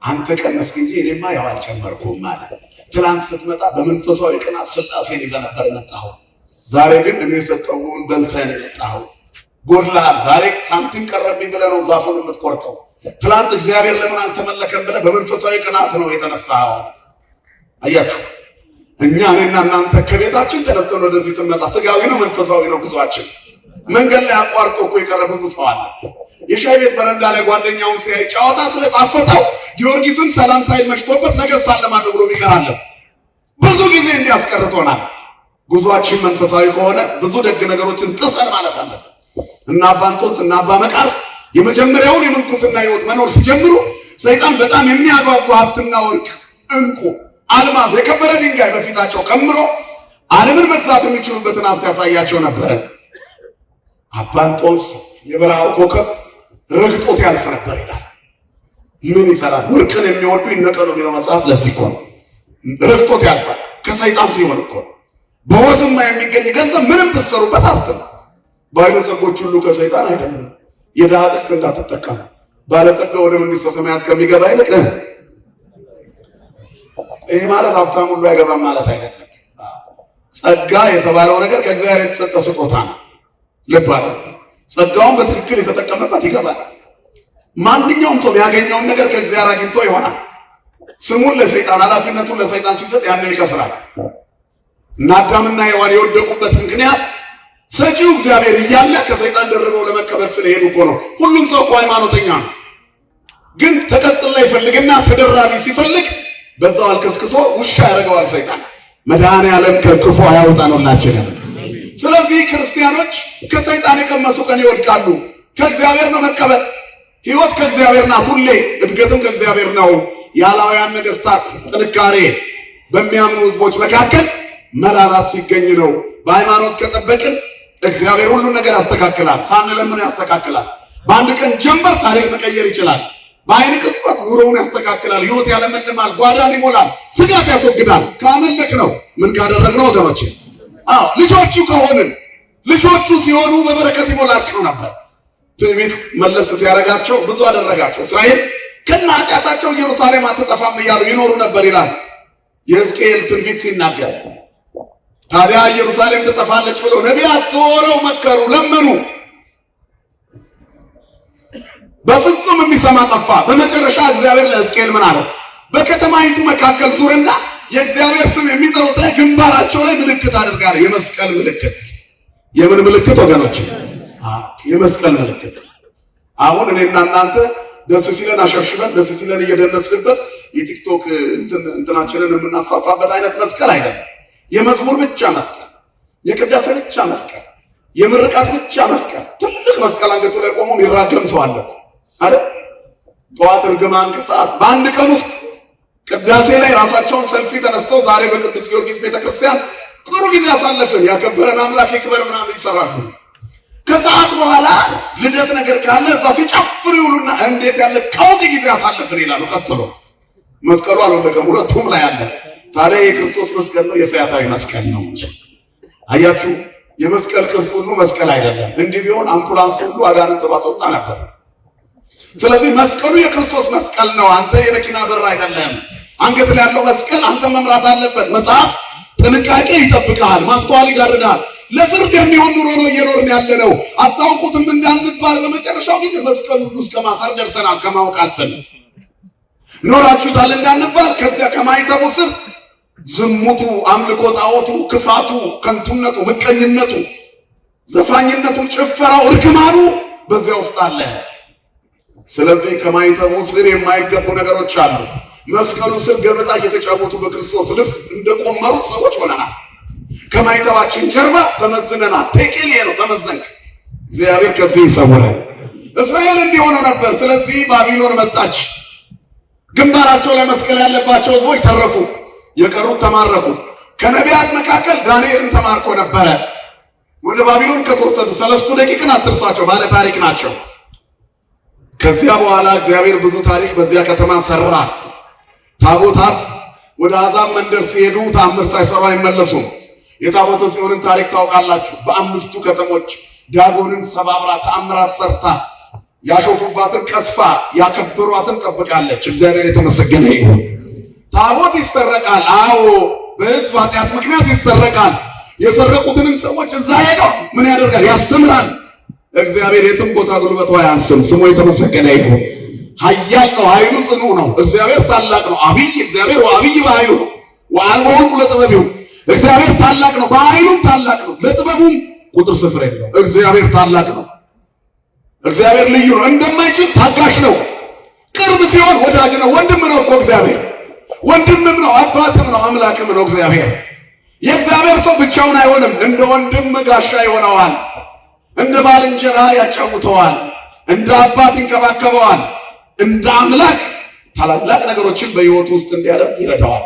አንተ ቀነስክ እንጂ እኔማ ያው አልጨመርኩም አለ። ትናንት ስትመጣ በመንፈሳዊ ቅናት ስላሴን ይዘህ ነበር የመጣኸው። ዛሬ ግን እኔ የሰጠሁህን በልተህ ነው የመጣኸው። ጎድለሃል። ዛሬ ሳንቲም ቀረብኝ ብለህ ነው ዛፉን የምትቆርጠው። ትናንት እግዚአብሔር ለምን አልተመለከም ብለህ በመንፈሳዊ ቅናት ነው የተነሳኸው። አያችሁ፣ እኔና እናንተ ከቤታችን ተነስተን ወደዚህ ስንመጣ ስጋዊ ነው መንፈሳዊ ነው ጉዟችን። መንገድ ላይ አቋርጦ እኮ የቀረ ብዙ ሰው አለ። የሻይ ቤት በረንዳ ላይ ጓደኛውን ሲያይ ጨዋታ ስለጣፈጠው ጊዮርጊስን ሰላም ሳይል መሽቶበት ነገር ሳለማለሁ ብሎ ይቀራል። ብዙ ጊዜ እንዲያስቀርቶናል። ጉዟችን መንፈሳዊ ከሆነ ብዙ ደግ ነገሮችን ጥሰን ማለፍ አለብን። እና አባ እንጦንስ እና አባ መቃርስ የመጀመሪያውን የምንኩስና ሕይወት መኖር ሲጀምሩ ሰይጣን በጣም የሚያጓጓ ሀብትና ወርቅ፣ ዕንቁ፣ አልማዝ፣ የከበረ ድንጋይ በፊታቸው ከምሮ ዓለምን መግዛት የሚችሉበትን ሀብት ያሳያቸው ነበረ። አባ እንጦንስ የበረሃው ኮከብ ረግጦት ያልፍ ነበር ይላል። ምን ይሰራል? ወርቅን የሚወዱ ይነቀሉ የሚለው መጽሐፍ ለዚህ እኮ ነው። ረግጦት ያልፋል። ከሰይጣን ሲሆን እኮ ነው። በወዝማ የሚገኝ ገንዘብ ምንም ብትሰሩበት ሀብት ነው። ባለጸጎች ሁሉ ከሰይጣን አይደለም። የድሃ ጥቅስ እንዳትጠቀሙ። ባለጸጋ ወደ መንግሥተ ሰማያት ከሚገባ ይልቅ ይህ ማለት ሀብታም ሁሉ አይገባም ማለት አይደለም። ጸጋ የተባለው ነገር ከእግዚአብሔር የተሰጠ ስጦታ ነው። ልብ አለ። ጸጋውን በትክክል የተጠቀመበት ይገባል። ማንኛውም ሰው ያገኘውን ነገር ከእግዚአብሔር አግኝቶ ይሆናል። ስሙን ለሰይጣን ኃላፊነቱን ለሰይጣን ሲሰጥ ያኔ ይከስራል። እና አዳምና ሔዋን የወደቁበት ምክንያት ሰጪው እግዚአብሔር እያለ ከሰይጣን ደርበው ለመቀበል ስለሄዱ እኮ ነው። ሁሉም ሰው እኮ ሃይማኖተኛ ነው፣ ግን ተቀጽላ ይፈልግና ተደራቢ ሲፈልግ በዛው አልከስክሶ ውሻ ያደርገዋል ሰይጣን። መድኃኔዓለም ከክፉ አያውጣን ሁላችንም። ስለዚህ ክርስቲያኖች ከሰይጣን የቀመሱ ቀን ይወድቃሉ። ከእግዚአብሔር ነው መቀበል። ሕይወት ከእግዚአብሔር ናት። ሁሌ እድገትም ከእግዚአብሔር ነው። የአላውያን ነገስታት ጥንካሬ በሚያምኑ ህዝቦች መካከል መላላት ሲገኝ ነው። በሃይማኖት ከጠበቅን እግዚአብሔር ሁሉን ነገር ያስተካክላል። ሳንለምን ያስተካክላል። በአንድ ቀን ጀንበር ታሪክ መቀየር ይችላል። በአይን ቅጽበት ኑሮውን ያስተካክላል። ሕይወት ያለመልማል፣ ጓዳን ይሞላል፣ ስጋት ያስወግዳል። ካመለክ ነው ምን ካደረግነው ወገኖች? ልጆቹ ከሆንን ልጆቹ ሲሆኑ በበረከት ይሞላቸው ነበር። ትዕቢት መለስ ሲያደርጋቸው ብዙ አደረጋቸው። እስራኤል ከነ ኃጢአታቸው ኢየሩሳሌም አትጠፋም እያሉ ይኖሩ ነበር ይላል የሕዝቅኤል ትንቢት ሲናገር። ታዲያ ኢየሩሳሌም ትጠፋለች ብለው ነቢያት ዞረው መከሩ፣ ለመኑ። በፍጹም የሚሰማ ጠፋ። በመጨረሻ እግዚአብሔር ለሕዝቅኤል ምን አለው? በከተማይቱ መካከል ዙርና የእግዚአብሔር ስም የሚጠሩት ላይ ግንባራቸው ላይ ምልክት አድርጋለሁ። የመስቀል ምልክት። የምን ምልክት ወገኖች? የመስቀል ምልክት። አሁን እኔና እናንተ ደስ ሲለን አሸብሽበን ደስ ሲለን እየደነስንበት የቲክቶክ እንትናችንን የምናስፋፋበት አይነት መስቀል አይደለም። የመዝሙር ብቻ መስቀል፣ የቅዳሴ ብቻ መስቀል፣ የምርቃት ብቻ መስቀል። ትልቅ መስቀል አንገቱ ላይ ቆሞ ይራገም ሰው አለ አይደል? ጠዋት እርግማን ከሰዓት በአንድ ቀን ውስጥ ቅዳሴ ላይ ራሳቸውን ሰልፊ ተነስተው ዛሬ በቅዱስ ጊዮርጊስ ቤተክርስቲያን ጥሩ ጊዜ አሳለፍን ያከበረን አምላክ ይክበር ምናምን ይሰራሉ። ከሰዓት በኋላ ልደት ነገር ካለ እዛ ሲጨፍሩ ይውሉና እንዴት ያለ ቀውጢ ጊዜ አሳለፍን ይላሉ። ቀጥሎ መስቀሉ አልወደቀም፣ ሁለቱም ላይ አለ። ታዲያ የክርስቶስ መስቀል ነው የፈያታዊ መስቀል ነው እንጂ አያችሁ፣ የመስቀል ቅርጽ ሁሉ መስቀል አይደለም። እንዲህ ቢሆን አምቡላንስ ሁሉ አጋንንት ባስወጣ ነበር። ስለዚህ መስቀሉ የክርስቶስ መስቀል ነው። አንተ የመኪና በር አይደለም። አንገት ላይ ያለው መስቀል አንተ መምራት አለበት። መጽሐፍ ጥንቃቄ ይጠብቃል፣ ማስተዋል ይጋርዳል። ለፍርድ የሚሆን ኑሮ ነው እየኖርን ያለ ነው። አታውቁትም እንዳንባል በመጨረሻው ጊዜ መስቀል ሁሉ እስከ ማሰር ደርሰናል። ከማወቅ አልፈን ኖራችሁታል እንዳንባል ከዚያ ከማይተቡ ስር ዝሙቱ፣ አምልኮ ጣዖቱ፣ ክፋቱ፣ ከንቱነቱ፣ ምቀኝነቱ፣ ዘፋኝነቱ፣ ጭፈራው፣ እርግማኑ በዚያ ውስጥ አለ። ስለዚህ ከማይተቡ ስር የማይገቡ ነገሮች አሉ። መስቀሉ ስር ገበጣ እየተጫወቱ በክርስቶስ ልብስ እንደቆመሩት ሰዎች ሆነናል። ከማይተባችን ጀርባ ተመዝነናል። ቴቄልዬ ነው ተመዘንክ። እግዚአብሔር ከዚህ ይሰውረን። እስራኤል እንዲሆነ ነበር። ስለዚህ ባቢሎን መጣች። ግንባራቸው ላይ መስቀል ያለባቸው ህዝቦች ተረፉ፣ የቀሩት ተማረኩ። ከነቢያት መካከል ዳንኤልን ተማርኮ ነበረ። ወደ ባቢሎን ከተወሰዱ 3 ደቂቅን አትርሷቸው፣ ባለ ታሪክ ናቸው። ከዚያ በኋላ እግዚአብሔር ብዙ ታሪክ በዚያ ከተማ ሰራ። ታቦታት ወደ አሕዛብ መንደር ሲሄዱ ተአምር ሳይሰሩ አይመለሱም። የታቦተ ጽዮንን ታሪክ ታውቃላችሁ። በአምስቱ ከተሞች ዳጎንን ሰባብራ ተአምራት ሰርታ ያሾፉባትን ቀስፋ ያከበሯትን ጠብቃለች። እግዚአብሔር የተመሰገነ ይሁን። ታቦት ይሰረቃል። አዎ በሕዝብ ኃጢአት ምክንያት ይሰረቃል። የሰረቁትንም ሰዎች እዛ ሄደው ምን ያደርጋል? ያስተምራል። እግዚአብሔር የትም ቦታ ጉልበቱ አያንስም። ስሙ የተመሰገነ ይሁን። ኃያል ነው፣ ኃይሉ ጽኑ ነው። እግዚአብሔር ታላቅ ነው። አብይ እግዚአብሔር አብይ በኃይሉ ነው። ወአልቦ ለጥበቢው እግዚአብሔር ታላቅ ነው፣ በኃይሉም ታላቅ ነው፣ ለጥበቡም ቁጥር ስፍር የለው። እግዚአብሔር ታላቅ ነው። እግዚአብሔር ልዩ ነው። እንደማይችል ታጋሽ ነው። ቅርብ ሲሆን ወዳጅ ነው። ወንድም ነው እኮ እግዚአብሔር። ወንድምም ነው፣ አባትም ነው፣ አምላክም ነው እግዚአብሔር። የእግዚአብሔር ሰው ብቻውን አይሆንም። እንደ ወንድም ጋሻ ይሆነዋል። እንደ ባልንጀራ ያጫውተዋል። እንደ አባት ይንከባከበዋል። እንደ አምላክ ታላላቅ ነገሮችን በሕይወቱ ውስጥ እንዲያደርግ ይረዳዋል።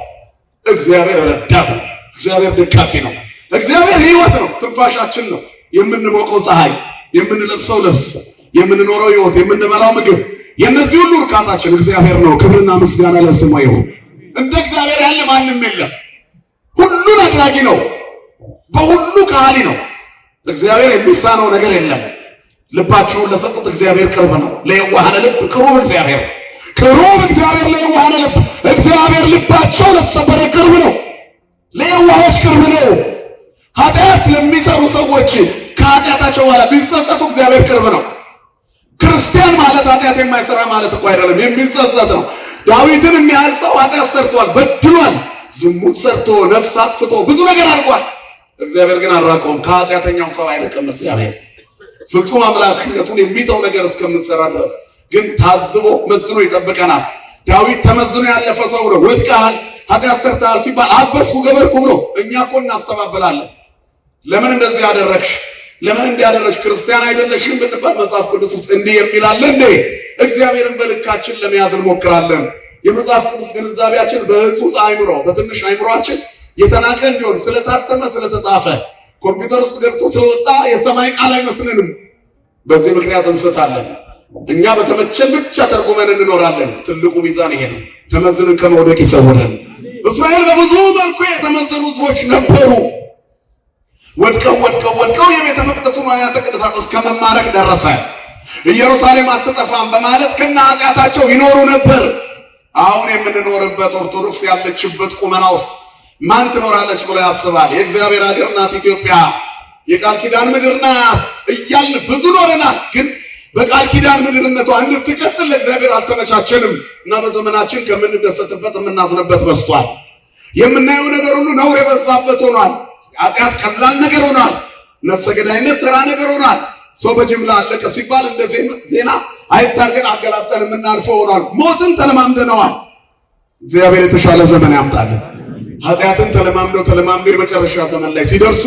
እግዚአብሔር ረዳት ነው። እግዚአብሔር ደጋፊ ነው። እግዚአብሔር ሕይወት ነው፣ ትንፋሻችን ነው። የምንሞቀው ፀሐይ፣ የምንለብሰው ልብስ፣ የምንኖረው ሕይወት፣ የምንበላው ምግብ፣ የእነዚህ ሁሉ እርካታችን እግዚአብሔር ነው። ክብርና ምስጋና ለስሙ ይሁን። እንደ እግዚአብሔር ያለ ማንም የለም። ሁሉን አድራጊ ነው። በሁሉ ከሃሊ ነው። እግዚአብሔር የሚሳነው ነገር የለም። ልባቸውን ለሰጡት እግዚአብሔር ቅርብ ነው። ለየዋሃነ ልብ ቅሩብ እግዚአብሔር፣ ቅሩብ እግዚአብሔር ለየዋሃነ ልብ። እግዚአብሔር ልባቸው ለተሰበረ ቅርብ ነው። ለየዋሆች ቅርብ ነው። ኃጢአት ለሚሰሩ ሰዎች ከኃጢአታቸው በኋላ ቢጸጸቱ እግዚአብሔር ቅርብ ነው። ክርስቲያን ማለት ኃጢአት የማይሰራ ማለት እኮ አይደለም፣ የሚጸጸት ነው። ዳዊትን የሚያህል ሰው ኃጢአት ሰርቷል፣ በድሏል፣ ዝሙት ሰርቶ ነፍስ አጥፍቶ ብዙ ነገር አድርጓል። እግዚአብሔር ግን አልራቀውም። ከኃጢአተኛው ሰው አይርቅም። እግዚአብሔር ፍጹም አምላክነቱን የሚተው ነገር እስከምንሰራ ድረስ ግን ታዝቦ መዝኖ ይጠብቀናል። ዳዊት ተመዝኖ ያለፈ ሰው ነው። ወድቀሃል፣ ኃጢአት ሰርተሃል ሲባል አበስኩ ገበርኩ ብሎ እኛ እኮ እናስተባበላለን። ለምን እንደዚህ ያደረግሽ? ለምን እንዲያደረግሽ? ክርስቲያን አይደለሽም ብንባል መጽሐፍ ቅዱስ ውስጥ እንዲህ የሚላለ እንዴ? እግዚአብሔርን በልካችን ለመያዝ እንሞክራለን። የመጽሐፍ ቅዱስ ግንዛቤያችን በሕጹጽ አእምሮ በትንሽ አእምሮአችን የተናቀ እንዲሆን ስለታተመ ስለተጻፈ ኮምፒውተር ውስጥ ገብቶ ስለወጣ የሰማይ ቃል አይመስልንም። በዚህ ምክንያት እንስታለን። እኛ በተመቸን ብቻ ተርጉመን እንኖራለን። ትልቁ ሚዛን ይሄ ነው። ተመዝነን ከመውደቅ ይሰውረን። እስራኤል በብዙ መልኩ የተመዘኑ ሕዝቦች ነበሩ። ወድቀው የቤተ መቅደሱን ንዋያተ ቅድሳት እስከ መማረክ ደረሰ። ኢየሩሳሌም አትጠፋም በማለት ከነ ኃጢአታቸው ይኖሩ ነበር። አሁን የምንኖርበት ኦርቶዶክስ ያለችበት ቁመና ውስጥ ማን ትኖራለች ብሎ ያስባል? የእግዚአብሔር ሀገር ናት ኢትዮጵያ፣ የቃል ኪዳን ምድር ናት እያልን ብዙ ኖረናል። ግን በቃል ኪዳን ምድርነቷ እንድትቀጥል ለእግዚአብሔር አልተመቻቸንም እና በዘመናችን ከምንደሰትበት የምናዝንበት በዝቷል። የምናየው ነገር ሁሉ ነውር የበዛበት ሆኗል። ኃጢአት ቀላል ነገር ሆኗል። ነፍሰ ገዳይነት ተራ ነገር ሆኗል። ሰው በጅምላ አለቀ ሲባል እንደ ዜና አይታርገን አገላብጠን የምናልፈው ሆኗል። ሞትን ተለማምደነዋል። እግዚአብሔር የተሻለ ዘመን ያምጣልን። ኃጢአትን ተለማምደው የመጨረሻ ዘመን ላይ ሲደርሱ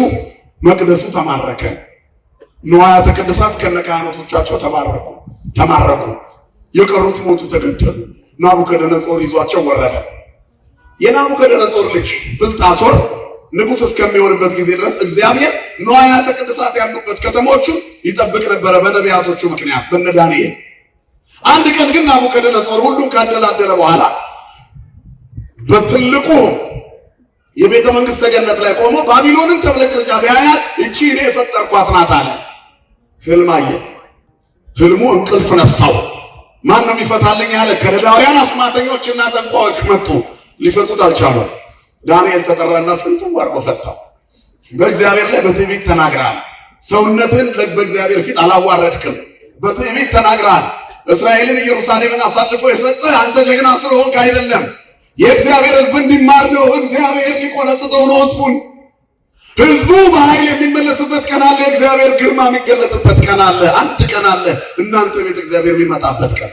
መቅደሱ ተማረከ። ንዋያተ ቅድሳት ከነካህናቶቻቸው ተማረኩ። የቀሩት ሞቱ፣ ተገደሉ። ናቡከደነጾር ይዟቸው ወረደ። የናቡከደነጾር ልጅ ብልጣሶር ንጉሥ እስከሚሆንበት ጊዜ ድረስ እግዚአብሔር ንዋያተ ቅድሳት ያሉበት ከተሞቹን ይጠብቅ ነበረ በነቢያቶቹ ምክንያት በነ ዳንኤል። አንድ ቀን ግን ናቡከደነጾር ሁሉም ካደላደለ በኋላ በትልቁ የቤተ መንግስት ሰገነት ላይ ቆሞ ባቢሎንን ተብለጭልጫ ቢያያት እቺ እኔ የፈጠርኳት ናት አለ። ህልም አየ። ህልሙ እንቅልፍ ነሳው። ማን ነው የሚፈታልኝ አለ። ከለዳውያን አስማተኞችና ጠንቋዮች መጡ። ሊፈቱት አልቻሉም። ዳንኤል ተጠራና ፍንትው አድርጎ ፈታው። በእግዚአብሔር ላይ በትዕቢት ተናግራል። ሰውነትን በእግዚአብሔር ፊት አላዋረድክም። በትዕቢት ተናግራል። እስራኤልን ኢየሩሳሌምን አሳልፎ የሰጠ አንተ ጀግና ስለሆንክ አይደለም፣ የእግዚአብሔር ሕዝብ እንዲማር ነው። እግዚአብሔር ሊቆነጥጠው ነው ሕዝቡን። ሕዝቡ በኃይል የሚመለስበት ቀን አለ። የእግዚአብሔር ግርማ የሚገለጥበት ቀን አለ። አንድ ቀን አለ፣ እናንተ ቤተ እግዚአብሔር የሚመጣበት ቀን።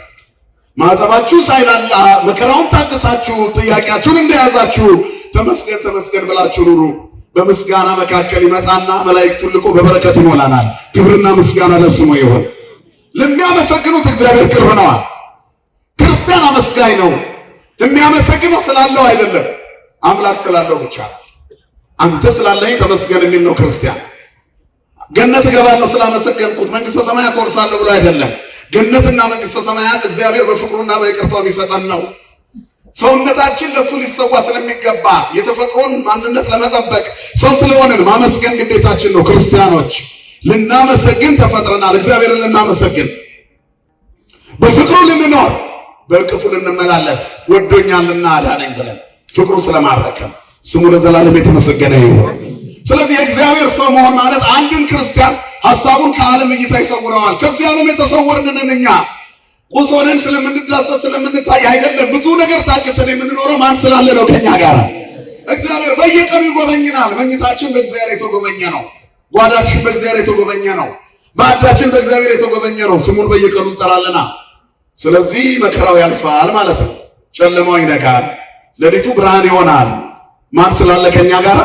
ማዕተባችሁ ሳይላላ መከራውን ታግሳችሁ ጥያቄያችሁን እንደያዛችሁ ተመስገን ተመስገን ብላችሁ ኑሩ። በምስጋና መካከል ይመጣና መላእክቱን ልኮ በበረከት ይሞላናል። ክብርና ምስጋና ለስሙ ይሁን። ለሚያመሰግኑት እግዚአብሔር ቅርብ ነው። ክርስቲያን አመስጋኝ ነው። የሚያመሰግነው ስላለው አይደለም፣ አምላክ ስላለው ብቻ። አንተ ስላለኝ ተመስገን የሚል ነው ክርስቲያን። ገነት እገባለሁ ስላመሰገንኩት፣ መንግስተ ሰማያት ወርሳለሁ ብሎ አይደለም። ገነትና መንግስተ ሰማያት እግዚአብሔር በፍቅሩና በይቅርታው የሚሰጠን ነው። ሰውነታችን ለሱ ሊሰዋ ስለሚገባ የተፈጥሮን ማንነት ለመጠበቅ ሰው ስለሆንን ማመስገን ግዴታችን ነው። ክርስቲያኖች ልናመሰግን ተፈጥረናል። እግዚአብሔርን ልናመሰግን፣ በፍቅሩ ልንኖር፣ በእቅፉ ልንመላለስ፣ ወዶኛልና አዳነኝ ብለን ፍቅሩ ስለማረከም ስሙ ለዘላለም የተመሰገነ ይሁን። ስለዚህ የእግዚአብሔር ሰው መሆን ማለት አንድን ክርስቲያን ሐሳቡን ከዓለም እይታ ይሰውረዋል። ከዚህ ዓለም የተሰወርን እኛ ቁስ ሆነን ስለምንዳሰስ ስለምንታይ አይደለም። ብዙ ነገር ታገሰን የምንኖረው ማን ስላለ ነው? ከኛ ጋር እግዚአብሔር በየቀኑ ይጎበኝናል። መኝታችን በእግዚአብሔር የተጎበኘ ነው። ጓዳችን በእግዚአብሔር የተጎበኘ ነው። ማዕዳችን በእግዚአብሔር የተጎበኘ ነው። ስሙን በየቀኑ እንጠራለና ስለዚህ መከራው ያልፋል ማለት ነው። ጨለማው ይነጋል፣ ሌሊቱ ብርሃን ይሆናል። ማን ስላለ ከኛ ጋር?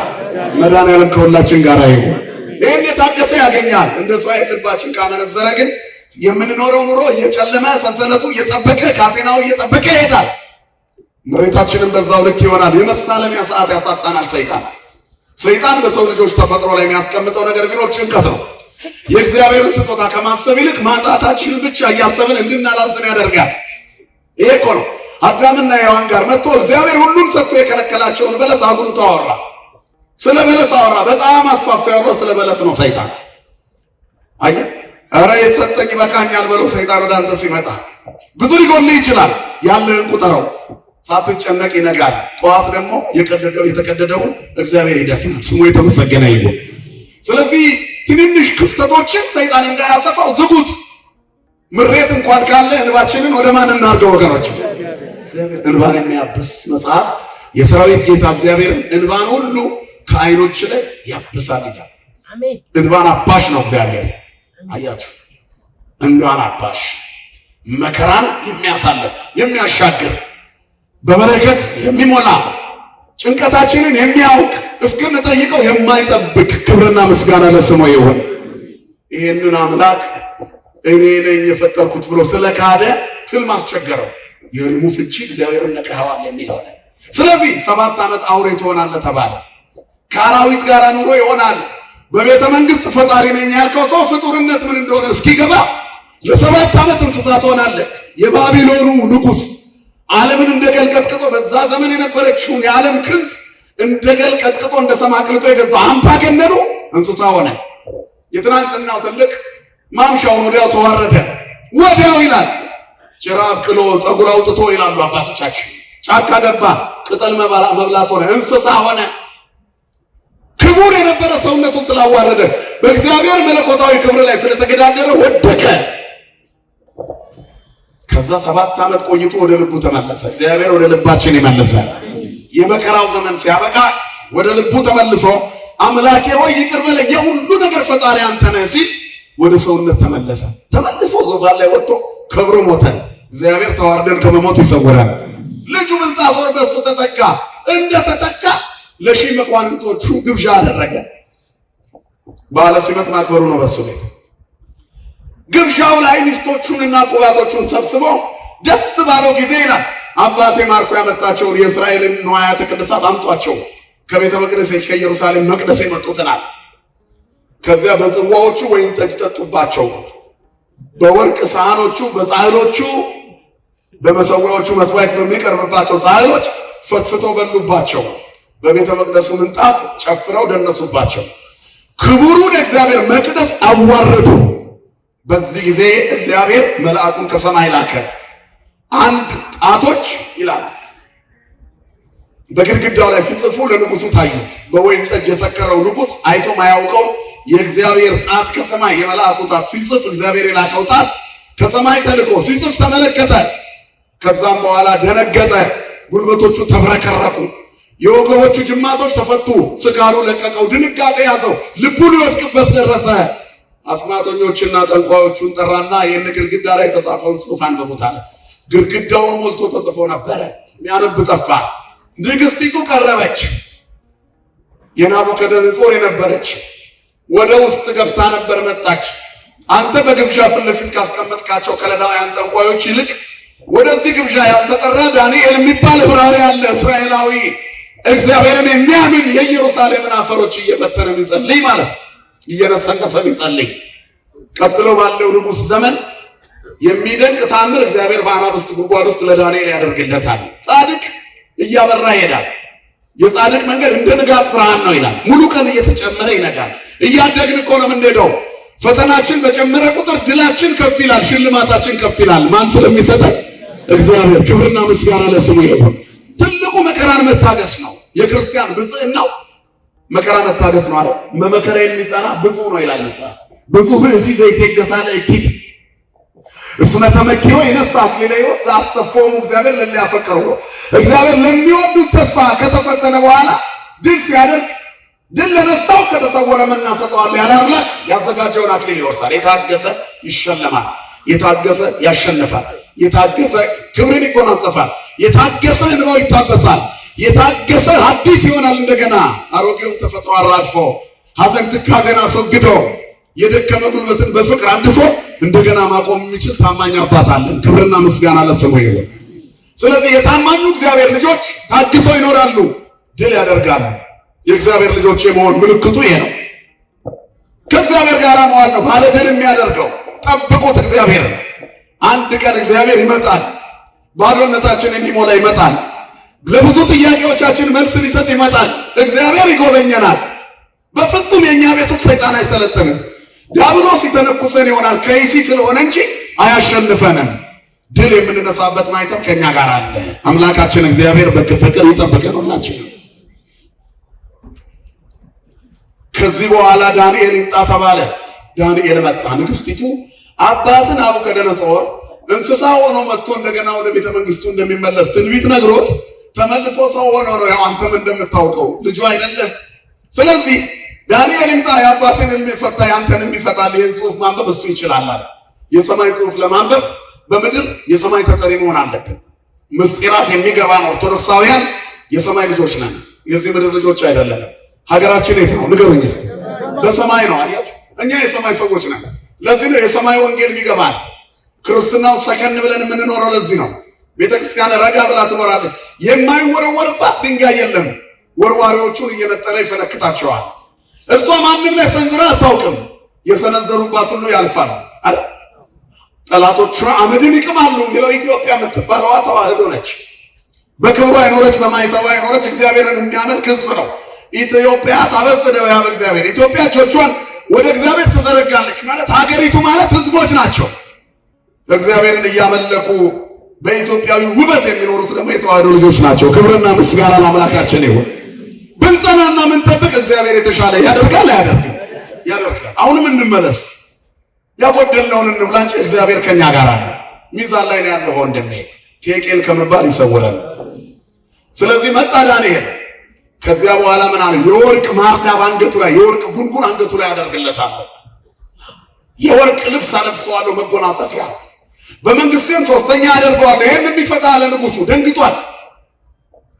መድኃኒዓለም ከሁላችን ጋር ይሁን። ይህን የታገሰ ያገኛል። እንደ እስራኤል ልባችን ካመነዘረ ግን የምንኖረው ኑሮ እየጨለመ ሰንሰለቱ እየጠበቀ ካቴናው እየጠበቀ ይሄዳል። ምሬታችንን በዛው ልክ ይሆናል። የመሳለሚያ ሰዓት ያሳጣናል ሰይጣን። ሰይጣን በሰው ልጆች ተፈጥሮ ላይ የሚያስቀምጠው ነገር ቢኖር ጭንቀት ነው። የእግዚአብሔርን ስጦታ ከማሰብ ይልቅ ማጣታችንን ብቻ እያሰብን እንድናላዝን ያደርጋል። ይሄ እኮ ነው አዳምና ሔዋን ጋር መጥቶ እግዚአብሔር ሁሉን ሰጥቶ የከለከላቸውን በለስ አጉልቶ አወራ። ስለ በለስ አወራ። በጣም አስፋፍቶ ያወራው ስለ በለስ ነው ሰይጣን። አየህ፣ ኧረ የተሰጠኝ ይበቃኛል ብሎ ሰይጣን ወደ አንተ ሲመጣ ብዙ ሊጎልህ ይችላል። ያለህን ቁጠረው፣ ሳትጨነቅ ይነጋል። ጠዋት ደግሞ የተቀደደውን እግዚአብሔር ይደፍናል። ስሙ የተመሰገነ ይሁን። ስለዚህ ትንንሽ ክፍተቶችን ሰይጣን እንዳያሰፋው ዝጉት። ምሬት እንኳን ካለ እንባችንን ወደ ማን እናርገው ወገኖች? እግዚአብሔር እንባን የሚያብስ መጽሐፍ የሰራዊት ጌታ እግዚአብሔር እንባን ሁሉ ከዓይኖች ላይ ያብሳል ይላል። አሜን። እንባን አባሽ ነው እግዚአብሔር። አያችሁ፣ እንባን አባሽ፣ መከራን የሚያሳልፍ የሚያሻግር፣ በበረከት የሚሞላ ጭንቀታችንን የሚያውቅ እስክንጠይቀው የማይጠብቅ ክብርና ምስጋና ለስሙ ይሁን። ይህንን አምላክ እኔ ነኝ የፈጠርኩት ብሎ ስለካደ ህልም አስቸገረው። የህልሙ ፍቺ እግዚአብሔርን ነቅኸዋል የሚለው ነው። ስለዚህ 7 ዓመት አውሬ ትሆናለህ ተባለ። ከአራዊት ጋር ኑሮ ይሆናል። በቤተ መንግስት ፈጣሪ ነኝ ያልከው ሰው ፍጡርነት ምን እንደሆነ እስኪገባ ለ7 ዓመት እንስሳ ትሆናለህ። የባቢሎኑ ንጉሥ ዓለምን እንደገል ቀጥቅጦ በዛ ዘመን የነበረችውን የዓለም ክንፍ እንደገል ቀጥቅጦ እንደ ሰም አቅልጦ የገዛው አምባገነኑ እንስሳ ሆነ። የትናንትናው ትልቅ ማምሻውን ወዲያው ተዋረደ። ወዲያው ይላል ጭራ አብቅሎ ፀጉር አውጥቶ ይላሉ አባቶቻችን። ጫካ ገባ፣ ቅጠል መብላት ሆነ፣ እንስሳ ሆነ። ክቡር የነበረ ሰውነቱን ስላዋረደ በእግዚአብሔር መለኮታዊ ክብር ላይ ስለተገዳደረ ወደቀ። ከዛ 7 ዓመት ቆይቶ ወደ ልቡ ተመለሰ። እግዚአብሔር ወደ ልባችን ይመለሳል። የመከራው ዘመን ሲያበቃ ወደ ልቡ ተመልሶ አምላኬ ሆይ ይቅር በለኝ የሁሉ ነገር ፈጣሪ አንተ ነህ ሲል ወደ ሰውነት ተመለሰ። ተመልሶ ዙፋን ላይ ወጥቶ ከብሮ ሞተ። እግዚአብሔር ተዋርደን ከመሞት ይሰውራል። ልጁ ብልጣሶር በሱ ተተካ። እንደተተካ ለሺህ መኳንንቶቹ ግብዣ አደረገ። ባለ ሲመት ማክበሩ ነው በሱ ቤት። ግብዣው ላይ ሚስቶቹንና ቁባቶቹን ሰብስቦ ደስ ባለው ጊዜ ይላል አባቴ ማርኮ ያመጣቸውን የእስራኤልን ንዋያተ ቅድሳት አምጧቸው፣ ከቤተ መቅደስ ከኢየሩሳሌም መቅደስ የመጡትናል። ከዚያ በጽዋዎቹ ወይን ጠጅ ጠጡባቸው። በወርቅ ሳህኖቹ፣ በጻሕሎቹ፣ በመሰዊያዎቹ መስዋዕት በሚቀርብባቸው ሳህሎች ፈትፍተው በሉባቸው። በቤተ መቅደሱ ምንጣፍ ጨፍረው ደነሱባቸው። ክቡሩን የእግዚአብሔር መቅደስ አዋረዱ። በዚህ ጊዜ እግዚአብሔር መልአኩን ከሰማይ ላከ። አንድ ጣቶች ይላል በግድግዳው ላይ ሲጽፉ ለንጉሱ ታዩት። በወይን ጠጅ የሰከረው ንጉስ አይቶ ማያውቀው የእግዚአብሔር ጣት ከሰማይ የመልአኩ ጣት ሲጽፍ እግዚአብሔር የላከው ጣት ከሰማይ ተልኮ ሲጽፍ ተመለከተ። ከዛም በኋላ ደነገጠ። ጉልበቶቹ ተብረከረኩ። የወገቦቹ ጅማቶች ተፈቱ። ስካሩ ለቀቀው። ድንጋጤ ያዘው። ልቡ ሊወድቅበት ደረሰ። አስማተኞችና ጠንቋዮቹን ጠራና ይህን ግድግዳ ላይ የተጻፈውን ጽሑፍ አንብቡት አለ። ግድግዳውን ሞልቶ ተጽፎ ነበረ። የሚያነብ ጠፋ። ንግስቲቱ ቀረበች። የናቡከደነጾር የነበረች ወደ ውስጥ ገብታ ነበር። መጣች። አንተ በግብዣ ፊት ለፊት ካስቀመጥካቸው ከለዳውያን ጠንቋዮች ይልቅ ወደዚህ ግብዣ ያልተጠራ ዳንኤል የሚባል ዕብራዊ ያለ እስራኤላዊ እግዚአብሔርን የሚያምን የኢየሩሳሌምን አፈሮች እየበተነ የሚጸልይ ማለት እየነሰነሰ የሚጸልይ። ቀጥሎ ባለው ንጉሥ ዘመን የሚደንቅ ታምር እግዚአብሔር በአናብስት ጉድጓድ ውስጥ ለዳንኤል ያደርግለታል። ጻድቅ እያበራ ይሄዳል። የጻድቅ መንገድ እንደ ንጋት ብርሃን ነው ይላል። ሙሉ ቀን እየተጨመረ ይነጋል። እያደግን እኮ ነው የምንሄደው። ፈተናችን በጨመረ ቁጥር ድላችን ከፍ ይላል፣ ሽልማታችን ከፍ ይላል። ማን ስለሚሰጠን? እግዚአብሔር። ክብርና ምስጋና ለስሙ ይሁን። ትልቁ መከራን መታገስ ነው። የክርስቲያን ብጽዕናው መከራ መታገስ ነው አይደል? በመከራ የሚጸና ብፁዕ ነው ይላል መጽሐፍ። ብፁዕ ብእሲ ዘይቴገሳለ እኪት እስመ ተመኪዮ ይነሣ አክሊለ ሕይወት ዘአሰፎሙ እግዚአብሔር ለእለ ያፈቀርዎ። እግዚአብሔር ለሚወዱት ተስፋ ከተፈተነ በኋላ ድል ሲያደርግ ድል ለነሳው ከተሰወረ መና ሰጠዋለሁ ያለ አምላክ ያዘጋጀውን አክሊል ይወርሳል። የታገሰ ይሸለማል። የታገሰ ያሸንፋል። የታገሰ ክብርን ይጎናጸፋል። የታገሰ እንባው ይታበሳል። የታገሰ አዲስ ይሆናል። እንደገና አሮጌውን ተፈጥሮ አራግፎ ሐዘን ትካዜን አስወግዶ የደከመ ጉልበትን በፍቅር አድሶ እንደገና ማቆም የሚችል ታማኝ አባት አለን። ክብርና ምስጋና ለስሙ ይሁን። ስለዚህ የታማኙ እግዚአብሔር ልጆች ታግሰው ይኖራሉ፣ ድል ያደርጋሉ። የእግዚአብሔር ልጆች የመሆን ምልክቱ ይሄ ነው። ከእግዚአብሔር ጋር መዋል ነው ባለ ድል የሚያደርገው። ጠብቁት እግዚአብሔርን። አንድ ቀን እግዚአብሔር ይመጣል፣ ባዶነታችን እንዲሞላ ይመጣል። ለብዙ ጥያቄዎቻችን መልስ ሊሰጥ ይመጣል። እግዚአብሔር ይጎበኘናል። በፍጹም የኛ ቤት ውስጥ ሰይጣን አይሰለጥንም። ዲያብሎስ ይተነኩሰን ይሆናል ከይሲ ስለሆነ እንጂ አያሸንፈንም። ድል የምንነሳበት ማይተም ከኛ ጋር አለ። አምላካችን እግዚአብሔር በፍቅር ይጠብቀን ሁላችንም። ከዚህ በኋላ ዳንኤል ይምጣ ተባለ። ዳንኤል መጣ። ንግስቲቱ አባትን ናቡከደነፆር እንስሳ ሆኖ መጥቶ እንደገና ወደ ቤተ መንግስቱ እንደሚመለስ ትንቢት ነግሮት ተመልሶ ሰው ሆኖ ነው። ያው አንተም እንደምታውቀው ልጁ አይደለህ። ስለዚህ ዳንኤል ይምጣ፣ የአባትን የሚፈታ ያንተን የሚፈታል። ይህን ጽሑፍ ማንበብ እሱ ይችላል አለ። የሰማይ ጽሑፍ ለማንበብ በምድር የሰማይ ተጠሪ መሆን አለብን። ምስጢራት የሚገባን ኦርቶዶክሳውያን የሰማይ ልጆች ነን፣ የዚህ ምድር ልጆች አይደለንም። ሀገራችን የት ነው ንገሩኝ እስኪ? በሰማይ ነው። አያችሁ፣ እኛ የሰማይ ሰዎች ነን። ለዚህ ነው የሰማይ ወንጌል የሚገባን። ክርስትናው ሰከን ብለን የምንኖረው ለዚህ ነው። ቤተክርስቲያን ረጋ ብላ ትኖራለች። የማይወረወርባት ድንጋይ የለም። ወርዋሪዎቹን እየነጠረ ይፈነክታቸዋል። እሷ ማንም ላይ ሰንዝራ አታውቅም። የሰነዘሩባት ሁሉ ያልፋል አለ። ጠላቶቿ አመድን ይቅማሉ የሚለው ኢትዮጵያ የምትባለዋ ተዋህዶ ነች። በክብሯ የኖረች በማይተዋ የኖረች እግዚአብሔርን የሚያመልክ ሕዝብ ነው። ኢትዮጵያ ታበስደው ያበ እግዚአብሔር። ኢትዮጵያ እጆቿን ወደ እግዚአብሔር ትዘረጋለች ማለት ሀገሪቱ ማለት ሕዝቦች ናቸው። እግዚአብሔርን እያመለኩ በኢትዮጵያዊ ውበት የሚኖሩት ደግሞ የተዋህዶ ልጆች ናቸው። ክብርና ምስጋና ለአምላካችን ይሁን። ብንጸናና ምንጠብቅ እግዚአብሔር የተሻለ ያደርጋል። አያደርግም? ያደርጋል። አሁንም እንመለስ፣ ያጎደልነውን እንብላ እንጂ እግዚአብሔር ከኛ ጋር ነው። ሚዛን ላይ ነው ያለው ወንድሜ። ቴቄል ከመባል ይሰውራል። ስለዚህ መጣ ዳንኤል። ከዚያ በኋላ ምን አለ? የወርቅ ማርዳ አንገቱ ላይ የወርቅ ጉንጉን አንገቱ ላይ ያደርግለታል። የወርቅ ልብስ አለብሰዋለሁ መጎናጸፊያ፣ በመንግስቴም ሶስተኛ አደርገዋለሁ። ይሄን የሚፈታ አለ ንጉሱ። ደንግጧል።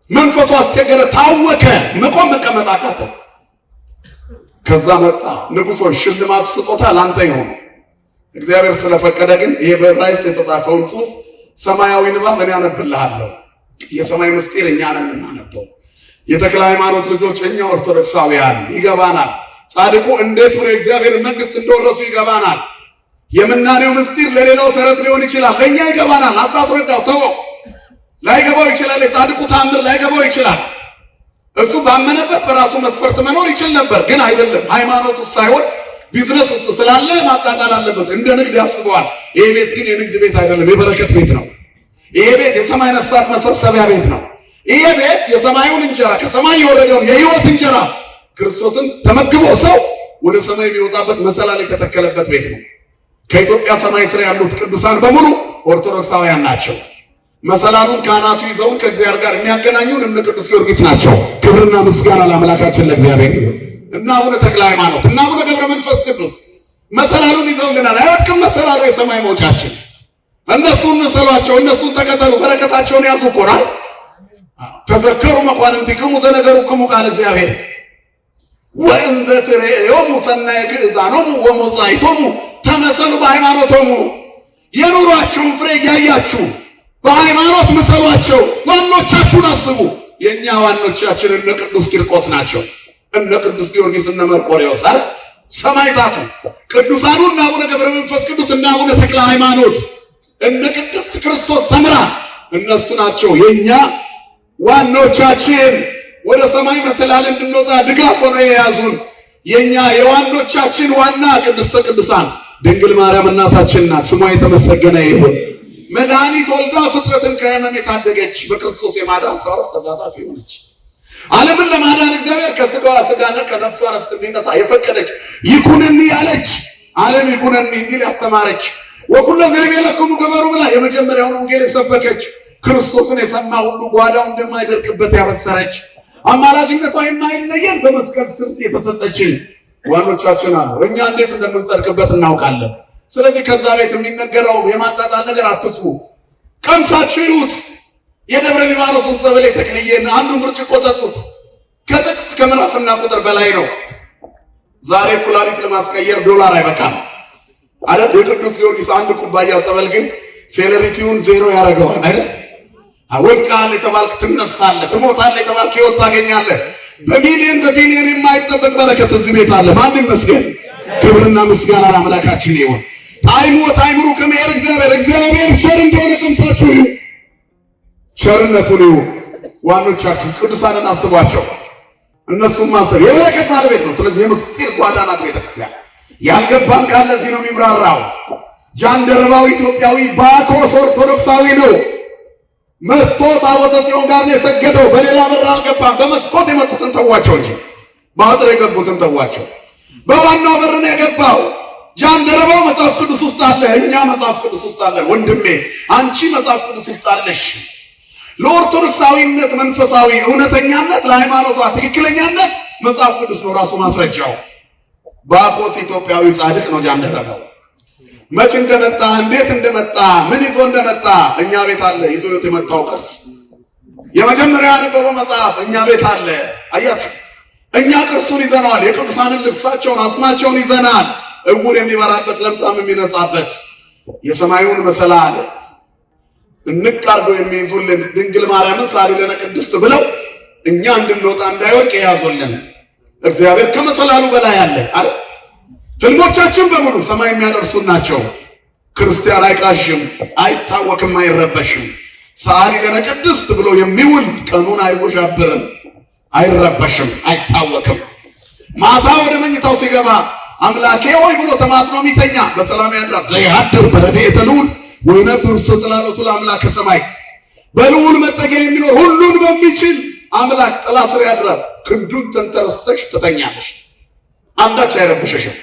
መንፈሱ አስቸገረ፣ ታወከ። መቆም መቀመጥ አቃተው። ከዛ መጣ ንጉሶ፣ ሽልማቱ ስጦታ ላንተ ይሁን። እግዚአብሔር ስለፈቀደ ግን ይሄ በዕብራይስጥ የተጻፈውን ጽሑፍ ሰማያዊ ንባብ እኔ አነብልሃለሁ። የሰማይ ምስጢር እኛ ነን የምናነበው። የተክለ ሃይማኖት ልጆች እኛ ኦርቶዶክሳውያን ይገባናል። ጻድቁ እንዴት ወደ እግዚአብሔር መንግስት እንደወረሱ ይገባናል። የምናኔው ምስጢር ለሌላው ተረት ሊሆን ይችላል፣ ለእኛ ይገባናል። አታስረዳው፣ ተወው። ላይገባው ይችላል። የጻድቁ ታምር ላይገባው ይችላል። እሱ ባመነበት በራሱ መስፈርት መኖር ይችል ነበር፣ ግን አይደለም። ሃይማኖት ውስጥ ሳይሆን ቢዝነስ ውስጥ ስላለ ማጣጣል አለበት። እንደ ንግድ ያስበዋል። ይሄ ቤት ግን የንግድ ቤት አይደለም፣ የበረከት ቤት ነው። ይሄ ቤት የሰማይ ነፍሳት መሰብሰቢያ ቤት ነው። ይሄ ቤት የሰማዩን እንጀራ ከሰማይ የወረደውን የሕይወት እንጀራ ክርስቶስን ተመግቦ ሰው ወደ ሰማይ የሚወጣበት መሰላል የተተከለበት ቤት ነው። ከኢትዮጵያ ሰማይ ስር ያሉት ቅዱሳን በሙሉ ኦርቶዶክሳውያን ናቸው። መሰላሉን ካህናቱ ይዘውን ከእግዚአብሔር ጋር የሚያገናኙን እነ ቅዱስ ጊዮርጊስ ናቸው። ክብርና ምስጋና ለአምላካችን ለእግዚአብሔር ይሁን። እና አቡነ ተክለ ሃይማኖት እና አቡነ ገብረ መንፈስ ቅዱስ መሰላሉን ይዘውልናል። አይወድቅም መሰላሉ፣ የሰማይ መውጫችን። እነሱን መሰሏቸው፣ እነሱን ተከተሉ፣ በረከታቸውን ያዙ እኮ ነው። ተዘከሩ መኳንንቲክሙ ዘነገሩክሙ ቃለ እግዚአብሔር ወእንዘ ትሬዮሙ ሰናየ ግእዛኖሙ ወሞጻኢቶሙ ተመሰሉ በሃይማኖቶሙ። የኑሯቸውን ፍሬ እያያችሁ በሃይማኖት ምሰሏቸው። ዋኖቻችሁን አስቡ። የእኛ ዋኖቻችን እነ ቅዱስ ቂርቆስ ናቸው፣ እነ ቅዱስ ጊዮርጊስ፣ እነ መርቆሬዎስ አይደል? ሰማዕታቱ ቅዱሳኑ እና አቡነ ገብረ መንፈስ ቅዱስ እና አቡነ ተክለ ሃይማኖት እንደ ቅድስት ክርስቶስ ሰምራ እነሱ ናቸው የኛ ዋኖቻችን። ወደ ሰማይ መሰላል እንድንወጣ ድጋፍ ሆነው የያዙን የኛ የዋኖቻችን ዋና ቅድስተ ቅዱሳን ድንግል ማርያም እናታችን ናት። ስሟ የተመሰገነ ይሁን። መድኃኒት ወልዳ ፍጥረትን ከሕመም የታደገች በክርስቶስ የማዳን ሥራ ውስጥ ተሳታፊ ሆነች። ዓለምን ለማዳን እግዚአብሔር ከሥጋዋ ሥጋ ከነፍሷ ነፍስ እንዲነሳ የፈቀደች ይኩንኒ ያለች ዓለም ይኩንኒ እንዲል ያስተማረች ወኩሎ ዘይቤለክሙ ግበሩ ብላ የመጀመሪያውን ወንጌል የሰበከች ክርስቶስን የሰማ ሁሉ ጓዳው እንደማይደርቅበት ያበሰረች አማላጅነቷ የማይለየን በመስቀል ስር የተሰጠችን ዋኖቻችን አሉ። እኛ እንዴት እንደምንጸድቅበት እናውቃለን። ስለዚህ ከዛ ቤት የሚነገረው የማጣጣል ነገር አትስሙ። ቀምሳችሁ ይዩት። የደብረ ሊባኖስን ጸበሌ ተክልዬን አንዱ ብርጭቆ ጠጡት። ከጥቅስ ከምዕራፍና ቁጥር በላይ ነው። ዛሬ ኩላሊት ለማስቀየር $1 አይበቃም አይደል? የቅዱስ ጊዮርጊስ አንድ ኩባያ ጸበል ግን ፌለሪቲውን 0 ያደርገዋል አይደል? ወድቀሃል የተባልክ ትነሳለህ፣ ትሞታለህ የተባልክ ሕይወት ታገኛለህ። በሚሊዮን በቢሊዮን የማይጠበቅ በረከት እዚህ ቤት አለ። ማን ይመስገን? ክብርና ምስጋና ለአምላካችን ይሁን። ጣዕሙ ወታዕምሩ ከመ እግዚአብሔር ቸር እንደሆነ ቀምሳችሁ ይሁ ቸርነቱን ይሁ። ዋኖቻችሁ ቅዱሳንን አስቧቸው። እነሱም ማሰብ የበረከት ባለቤት ነው። ስለዚህ የምስጢር ጓዳ ናት ቤተክርስቲያን። ያልገባን ካለ እዚህ ነው የሚብራራው። ጃንደረባው ኢትዮጵያዊ ባኮስ ኦርቶዶክሳዊ ነው። መጥቶ ታቦተ ጽዮን ጋር ነው የሰገደው። በሌላ በር አልገባም። በመስኮት የመጡትን ተዋቸው እንጂ በአጥር የገቡትን ተዋቸው። በዋናው በር ነው የገባው። ጃንደረባው መጽሐፍ ቅዱስ ውስጥ አለ፣ እኛ መጽሐፍ ቅዱስ ውስጥ አለን። ወንድሜ አንቺ መጽሐፍ ቅዱስ ውስጥ አለሽ። ለኦርቶዶክሳዊነት መንፈሳዊ እውነተኛነት፣ ለሃይማኖቷ ትክክለኛነት መጽሐፍ ቅዱስ ነው ራሱ ማስረጃው። ባኮስ ኢትዮጵያዊ ጻድቅ ነው ጃንደረባው። መች እንደመጣ እንዴት እንደመጣ ምን ይዞ እንደመጣ እኛ ቤት አለ። ይዞት የመጣው ቅርስ የመጀመሪያ ያነበበው መጽሐፍ እኛ ቤት አለ። አያችሁ፣ እኛ ቅርሱን ይዘናል። የቅዱሳንን ልብሳቸውን አስማቸውን ይዘናል። እውር የሚበራበት ለምጻም የሚነጻበት የሰማዩን መሰላል እንቃርገው የሚይዙልን ድንግል ማርያምን ሳሊለነ ቅድስት ብለው እኛ እንድንወጣ እንዳይወድቅ የያዙልን እግዚአብሔር ከመሰላሉ በላይ አለ አይደል? ህልሞቻችን በሙሉ ሰማይ የሚያደርሱን ናቸው። ክርስቲያን አይቃሽም፣ አይታወክም፣ አይረበሽም። ሳሊለነ ቅድስት ብሎ የሚውል ቀኑን አይወሻብርም፣ አይረበሽም፣ አይታወክም። ማታ ወደ መኝታው ሲገባ አምላኬ ሆይ ብሎ ተማጥኖ የሚተኛ በሰላም ያድራል። ዘያድር በረድኤተ ልዑል ወይነብር ውስተ ጽላሎቱ ለአምላከ ሰማይ። በልዑል መጠጊያ የሚኖር ሁሉን በሚችል አምላክ ጥላ ስር ያድራል። ክንዱን ተንተርሰሽ ትተኛለሽ፣ አንዳች አይረብሽሽም።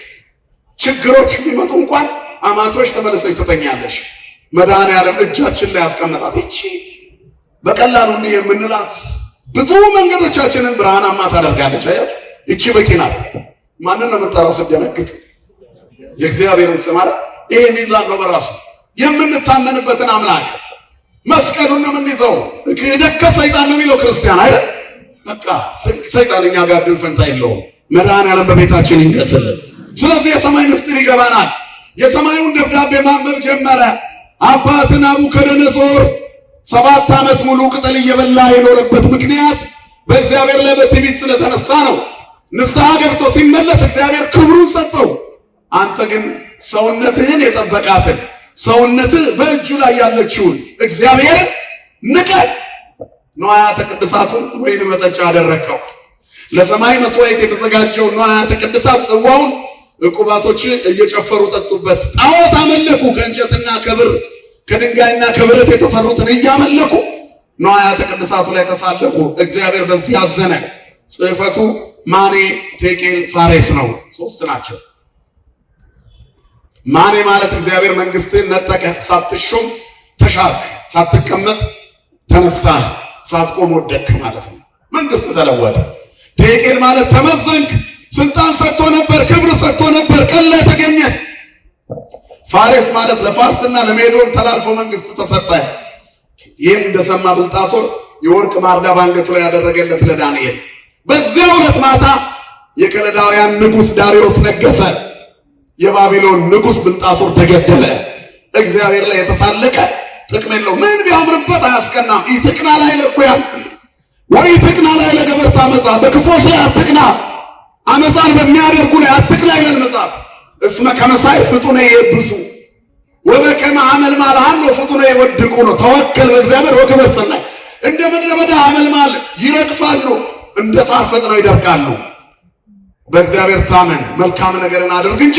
ችግሮች ቢመጡ እንኳን አማትሮች ተመለሰች ትተኛለሽ። መድኃኔዓለም እጃችን ላይ ያስቀመጣት እቺ በቀላሉ እንዲህ የምንላት ብዙ መንገዶቻችንን ብርሃናማ ታደርጋለች። አያችሁ፣ እቺ በቂ ናት። ማንን ነው የምጠራው ስደነግጥ? የእግዚአብሔርን ስም አይደል? ይሄ ሚዛን ነው በራሱ። የምንታመንበትን አምላክ መስቀሉን ነው የምንይዘው። ደከ ሰይጣን ነው የሚለው ክርስቲያን አይደል? በቃ ሰይጣን እኛ ጋር ድል ፈንታ የለውም። መድኃኔዓለም በቤታችን ይንገስልን። ስለዚህ የሰማይ ምስጢር ይገባናል። የሰማዩን ደብዳቤ ማንበብ ጀመረ። አባት ናቡከደነፆር 7 ዓመት ሙሉ ቅጠል እየበላ የኖረበት ምክንያት በእግዚአብሔር ላይ በትዕቢት ስለተነሳ ነው። ንስሐ ገብቶ ሲመለስ እግዚአብሔር ክብሩን ሰጠው። አንተ ግን ሰውነትህን የጠበቃትን ሰውነትህ በእጁ ላይ ያለችውን እግዚአብሔርን ንቀህ ንዋያተ ቅድሳቱን ወይን መጠጫ አደረግከው። ለሰማይ መስዋዕት የተዘጋጀውን ንዋያተ ቅድሳት ጽዋውን ዕቁባቶች እየጨፈሩ ጠጡበት። ጣዖት አመለኩ። ከእንጨትና ከብር ከድንጋይና ከብረት የተሰሩትን እያመለኩ ንዋያተ ቅድሳቱ ላይ ተሳለቁ። እግዚአብሔር በዚህ አዘነ። ጽሕፈቱ ማኔ ቴቄል ፋሬስ ነው። 3 ናቸው። ማኔ ማለት እግዚአብሔር መንግስትን ነጠቀ። ሳትሾም ተሻርክ፣ ሳትቀመጥ ተነሳ፣ ሳትቆም ወደቅክ ማለት ነው። መንግስት ተለወጠ። ቴቄል ማለት ተመዘንክ። ስልጣን ሰጥቶ ነበር፣ ክብር ሰጥቶ ነበር፣ ቀን ላይ ተገኘ። ፋሬስ ማለት ለፋርስና ለሜዶን ተላልፎ መንግስት ተሰጠ። ይህም እንደሰማ ብልጣሶር የወርቅ ማርዳ ባንገቱ ላይ ያደረገለት ለዳንኤል። በዚያው ዕለት ማታ የከለዳውያን ንጉሥ ዳሪዮስ ነገሰ። የባቢሎን ንጉሥ ብልጣሶር ተገደለ። እግዚአብሔር ላይ የተሳለቀ ጥቅም የለው። ምን ቢያምርበት አያስቀናም። ኢትቅና ላይ ለኩያን ወይ ትቅና ላይ ለገበርታ አመፃ፣ በክፎች ላይ አትቅና፣ አመፃን በሚያደርጉ ላይ አትቅና ይላል መጽሐፍ። እስመ ከመሳይ ፍጡነ የብሱ ወበከመ ሐመልማል ሐኖ ፍጡነ ይወድቁ ነው። ተወከል በእግዚአብሔር ወግበር ሰናይ። እንደ ምድረ በዳ ሐመልማል ይረግፋሉ፣ እንደ ሣር ፈጥነው ይደርቃሉ። በእግዚአብሔር ታመን፣ መልካም ነገርን አድርግ እንጂ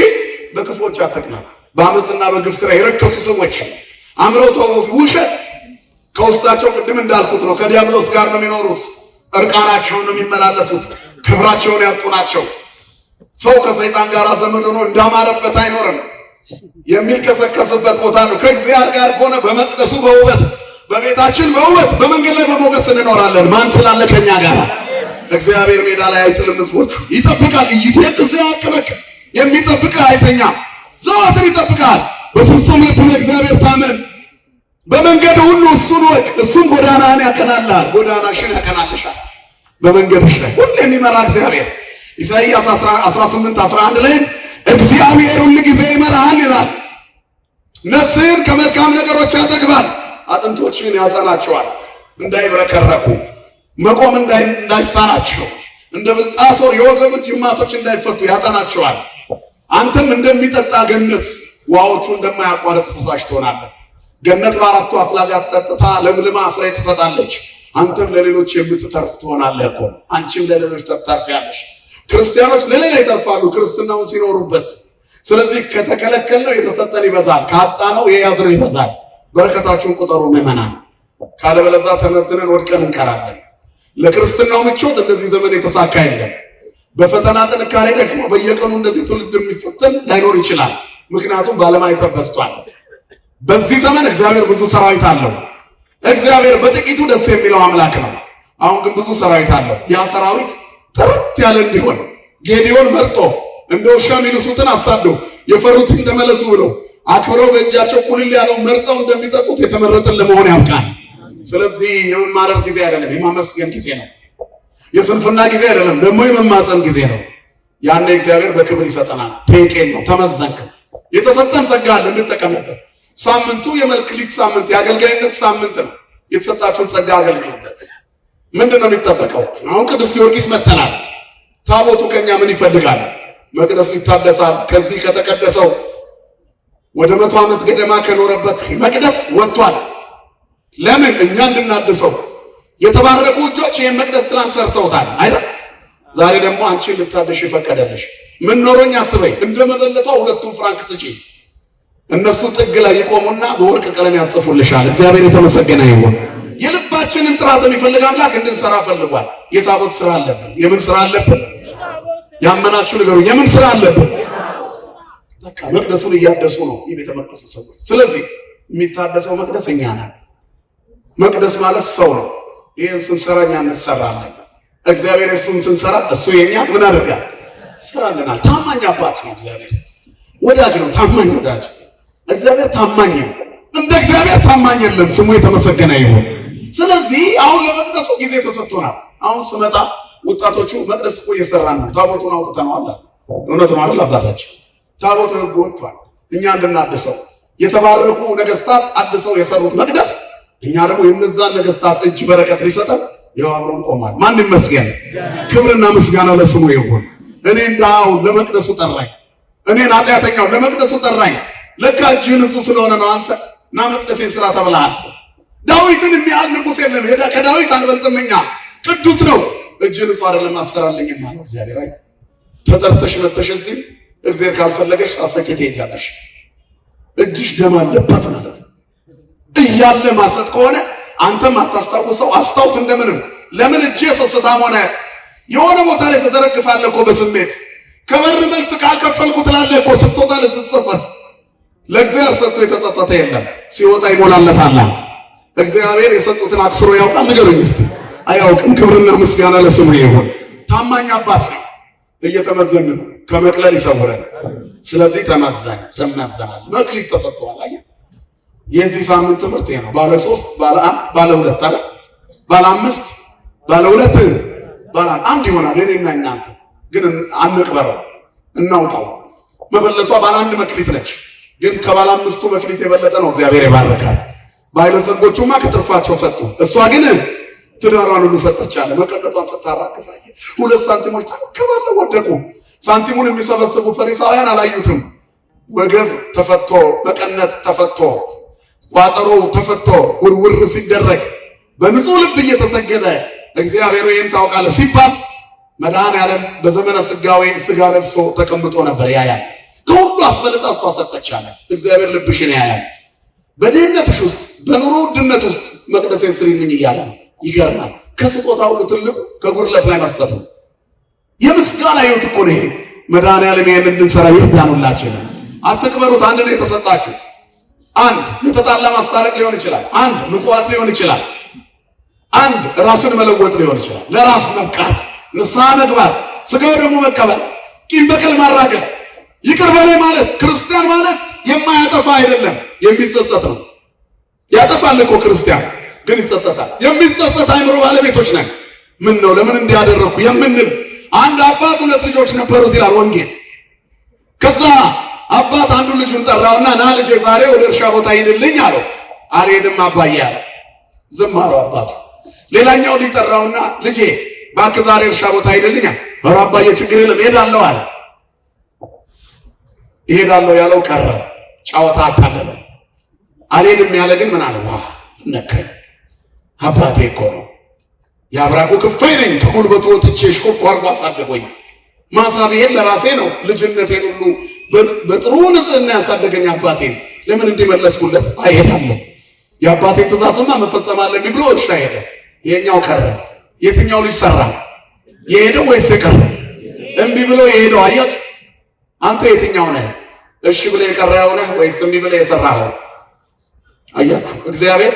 በክፎች አትቅና። በአመፅና በግፍ ስራ የረከሱ ሰዎች አምረው ተውስ ውሸት ከውስጣቸው ቅድም እንዳልኩት ነው። ከዲያብሎስ ጋር ነው የሚኖሩት። እርቃናቸውን ነው የሚመላለሱት። ክብራቸውን ያጡ ናቸው። ሰው ከሰይጣን ጋር ዘመድ ሆኖ እንዳማረበት አይኖርም። የሚልከሰከስበት ቦታ ነው። ከእግዚአብሔር ጋር ከሆነ በመቅደሱ በውበት፣ በቤታችን በውበት፣ በመንገድ ላይ በሞገስ እንኖራለን። ማን ስላለ ከኛ ጋር? እግዚአብሔር ሜዳ ላይ አይጥልም፣ ሕዝቦቹ ይጠብቃል። ይትየቅዝ ያቅበክ የሚጠብቅ አይተኛም፣ ዘወትር ይጠብቃል። በፍጹም ልብ በእግዚአብሔር ታመን፣ በመንገድ ሁሉ እሱን ወቅ፣ እሱም ጎዳናህን ያቀናልሃል፣ ጎዳናሽን ያቀናልሻል። በመንገድሽ ላይ ሁሉ የሚመራ እግዚአብሔር። ኢሳይያስ 18:11 ላይ እግዚአብሔር ሁሉ ጊዜ ይመራሃል ይላል። ነፍስህን ከመልካም ነገሮች ያጠግባል፣ አጥንቶችህን ያጸናቸዋል፣ እንዳይብረከረኩ መቆም እንዳይሳናቸው፣ እንደ ብልጣሶር የወገብ ጅማቶች እንዳይፈቱ ያጠናቸዋል። አንተም እንደሚጠጣ ገነት ውሃዎቹ እንደማያቋርጥ ፈሳሽ ትሆናለህ። ገነት በአራቱ አፍላጋት ጠጥታ ለምልማ ፍሬ ትሰጣለች። አንተም ለሌሎች የምትተርፍ ትሆናለህ እኮ። አንቺም ለሌሎች ትተርፊያለሽ። ክርስቲያኖች ለሌላ ይተርፋሉ ክርስትናውን ሲኖሩበት። ስለዚህ ከተከለከልነው የተሰጠን ይበዛል፣ ካጣነው የያዝነው ይበዛል። በረከታችሁን ቁጠሩ ምዕመናን፣ ካለበለዚያ ተመዝነን ወድቀን እንቀራለን። ለክርስትናው ምቾት እንደዚህ ዘመን የተሳካ የለም። በፈተና ጥንካሬ ደግሞ በየቀኑ እንደዚህ ትውልድ የሚፈተን ላይኖር ይችላል። ምክንያቱም ባለማይተብ በዝቷል። በዚህ ዘመን እግዚአብሔር ብዙ ሰራዊት አለው። እግዚአብሔር በጥቂቱ ደስ የሚለው አምላክ ነው። አሁን ግን ብዙ ሰራዊት አለው። ያ ሰራዊት ጥርት ያለ እንዲሆን ጌዲዮን መርጦ እንደ ውሻ የሚልሱትን አሳዶ የፈሩትን ተመለሱ ብሎ አክብረው በእጃቸው ቁልል ያለው መርጠው እንደሚጠጡት የተመረጠን ለመሆን ያውቃል። ስለዚህ የመማረር ጊዜ አይደለም፣ የማመስገን ጊዜ ነው። የስንፍና ጊዜ አይደለም፣ ደግሞ የመማፀን ጊዜ ነው። ያኔ እግዚአብሔር በክብር ይሰጠናል። ቴቄን ነው ተመዘንክ። የተሰጠን ጸጋ አለ እንጠቀምበት። ሳምንቱ የመልክሊት ሳምንት የአገልጋይነት ሳምንት ነው። የተሰጣችሁን ጸጋ አገልግሉበት። ምንድን ነው የሚጠበቀው? አሁን ቅዱስ ጊዮርጊስ መተናል። ታቦቱ ከኛ ምን ይፈልጋል? መቅደሱ ይታደሳል። ከዚህ ከተቀደሰው ወደ 100 ዓመት ገደማ ከኖረበት መቅደስ ወጥቷል። ለምን? እኛ እንድናድሰው። የተባረኩ እጆች ይህን መቅደስ ትላንት ሰርተውታል አይደል? ዛሬ ደግሞ አንቺን ልታደሽ ይፈቀደልሽ። ምን ኖሮኝ አትበይ። እንደመበለቷ 2 ፍራንክ ስጪ። እነሱ ጥግ ላይ ይቆሙና በወርቅ ቀለም ያጽፉልሻል። እግዚአብሔር የተመሰገነ ይሁን። የልባችንን ጥራት የሚፈልግ አምላክ እንድንሰራ ፈልጓል። የታቦት ስራ አለብን። የምን ስራ አለብን? ያመናችሁ ነገሩ የምን ስራ አለብን? በቃ መቅደሱን እያደሱ ነው የቤተ መቅደሱ ሰዎች። ስለዚህ የሚታደሰው መቅደስ እኛ ነን። መቅደስ ማለት ሰው ነው። ይህን ስንሰራ እኛ እንሰራለን። እግዚአብሔር እሱን ስንሰራ እሱ የኛ ምን አድርጋል? ስራልናል። ታማኝ አባት ነው እግዚአብሔር። ወዳጅ ነው፣ ታማኝ ወዳጅ። እግዚአብሔር ታማኝ ነው። እንደ እግዚአብሔር ታማኝ የለም። ስሙ የተመሰገነ ይሁን። ስለዚህ አሁን ለመቅደሱ ጊዜ ተሰጥቶናል። አሁን ስመጣ ወጣቶቹ መቅደስ እኮ እየሰራን ነው፣ ታቦቱን አውጥተነዋል። እውነት ነው አይደል አባታችን? ታቦቱ ሕግ ወጥቷል፣ እኛ እንድናድሰው። የተባረኩ ነገስታት አድሰው የሰሩት መቅደስ እኛ ደግሞ የነዛን ነገስታት እጅ በረከት ሊሰጠን ይኸው አብሮን ቆሟል። ማን ይመስገን? ክብርና ምስጋና ለስሙ ይሁን። እኔ እንዳው ለመቅደሱ ጠራኝ፣ እኔን ኃጢአተኛው ለመቅደሱ ጠራኝ። ለካ እጅህ ንጹህ ስለሆነ ነው። አንተ ና መቅደሴን ስራ ተብለሃል። ዳዊትን የሚያህል ንጉሥ የለም። ሄዳ ከዳዊት አንበልጥም እኛ። ቅዱስ ነው። እጅህ ንጹህ አይደለም አሰራልኝ ማለት እግዚአብሔር። አይ ተጠርተሽ መተሽ እዚህ እግዚአብሔር ካልፈለገሽ አሰኬት ትሄጃለሽ። እጅሽ ደም አለበት ማለት ነው። እያለ ማሰጥ ከሆነ አንተም አታስታውሰው፣ አስታውስ እንደምንም። ለምን እጄ ስስታም ሆነ? የሆነ ቦታ ላይ ተዘረግፋለህ እኮ በስሜት። ከበር መልስ ካልከፈልኩ ትላለህ እኮ ስትወጣ ልትጸጸት። ለእግዚአብሔር ሰጥቶ የተጸጸተ የለም፣ ሲወጣ ይሞላለታል። እግዚአብሔር የሰጡትን አክስሮ ያውቃል? ንገሩኝ እስቲ። አያውቅም? ክብርና ምስጋና ለስሙ ይሁን። ታማኝ አባት ነው። እየተመዘን ነው፣ ከመቅለል ይሰውረን። ስለዚህ ተመዘናል። መክሊት ተሰጥቷል። አየህ፣ የዚህ ሳምንት ትምህርት ይሄ ነው። ባለ 3 ባለ 1 ባለ 2 አይደል? ባለ 5 ባለ 2 ባለ 1 ይሆናል። እኔና እናንተ ግን አንቅበረው፣ እናውጣው። መበለቷ ባለ 1 መክሊት ነች፣ ግን ከባለ 5ቱ መክሊት የበለጠ ነው እግዚአብሔር የባረካት። ባለጸጎቹማ ከትርፋቸው ሰጡ፣ እሷ ግን ትዳሯን ሁሉ ሰጠች አለ። መቀነቷን ስታራግፍ 2 ሳንቲሞች ተከባለ ወደቁ። ሳንቲሙን የሚሰበስቡ ፈሪሳውያን አላዩትም። ወገብ ተፈቶ መቀነት ተፈቶ ቋጠሮ ተፈቶ ውርውር ሲደረግ በንጹህ ልብ እየተሰገደ እግዚአብሔር ይህን ታውቃለህ ሲባል መድኃኔዓለም በዘመነ ስጋዌ ስጋ ለብሶ ተቀምጦ ነበር ያያል። ከሁሉ አስፈልጣ እሷ ሰጠቻለ። እግዚአብሔር ልብሽን ያያል። በድህነትሽ ውስጥ በኑሮ ውድነት ውስጥ መቅደሴን ስሪልኝ እያለ ይገርማል። ከስጦታ ሁሉ ትልቁ ከጉድለት ላይ መስጠት ነው። የምስጋና ሕይወት እኮ ነው ይሄ። መድኃኔዓለም ይሄን እንድንሰራ ይርዳን ሁላችንም። አትቅበሩት። አንድ ነው የተሰጣችሁ። አንድ የተጣላ ማስታረቅ ሊሆን ይችላል። አንድ ምጽዋት ሊሆን ይችላል። አንድ ራስን መለወጥ ሊሆን ይችላል። ለራስ መብቃት፣ ንስሐ መግባት፣ ስጋው ደግሞ መቀበል፣ ቂም በቀል ማራገፍ፣ ይቅር በለኝ ማለት። ክርስቲያን ማለት የማያጠፋ አይደለም፣ የሚጸጸት ነው። ያጠፋል እኮ ክርስቲያን ግን ይጸጸታል። የሚጸጸት አይምሮ ባለቤቶች ነን። ምን ነው ለምን እንዲያደረኩ የምንል። አንድ አባት ሁለት ልጆች ነበሩት ይላል ወንጌል። ከዛ አባት አንዱ ልጁን ጠራውና ና ልጄ ዛሬ ወደ እርሻ ቦታ ሂድልኝ አለው። አልሄድም አባዬ አለ። ዝም አለው አባቱ። ሌላኛው ሊጠራውና ልጄ እባክህ ዛሬ እርሻ ቦታ ሂድልኝ አለ። ኧረ አባዬ ችግር የለም እሄዳለሁ አለ። እሄዳለሁ ያለው ቀረ። ጨዋታ አታለለ። አልሄድም ያለ ግን ምን አለ? ዋ ነከኝ። አባቴ እኮ ነው የአብራኩ ክፋይ ነኝ። ከጉልበቱ ወጥቼ ሽኮኮ አድርጎ አሳደጎኝ። ማሳቤን ለራሴ ነው። ልጅነቴን ሁሉ በጥሩ ንጽህና ያሳደገኝ አባቴ ለምን እንዲመለስኩለት አይሄዳለሁ። የአባቴ ትእዛዝማ መፈጸም አለብኝ ብሎ እርሻ ሄደ። የኛው ቀረ። የትኛው ልጅ ሰራ? የሄደው ወይስ የቀረ? እምቢ ብሎ የሄደው። አያችሁ፣ አንተ የትኛው ነህ? እሺ ብለህ የቀረኸው ነህ ወይስ እምቢ ብለህ የሰራኸው? አያችሁ፣ እግዚአብሔር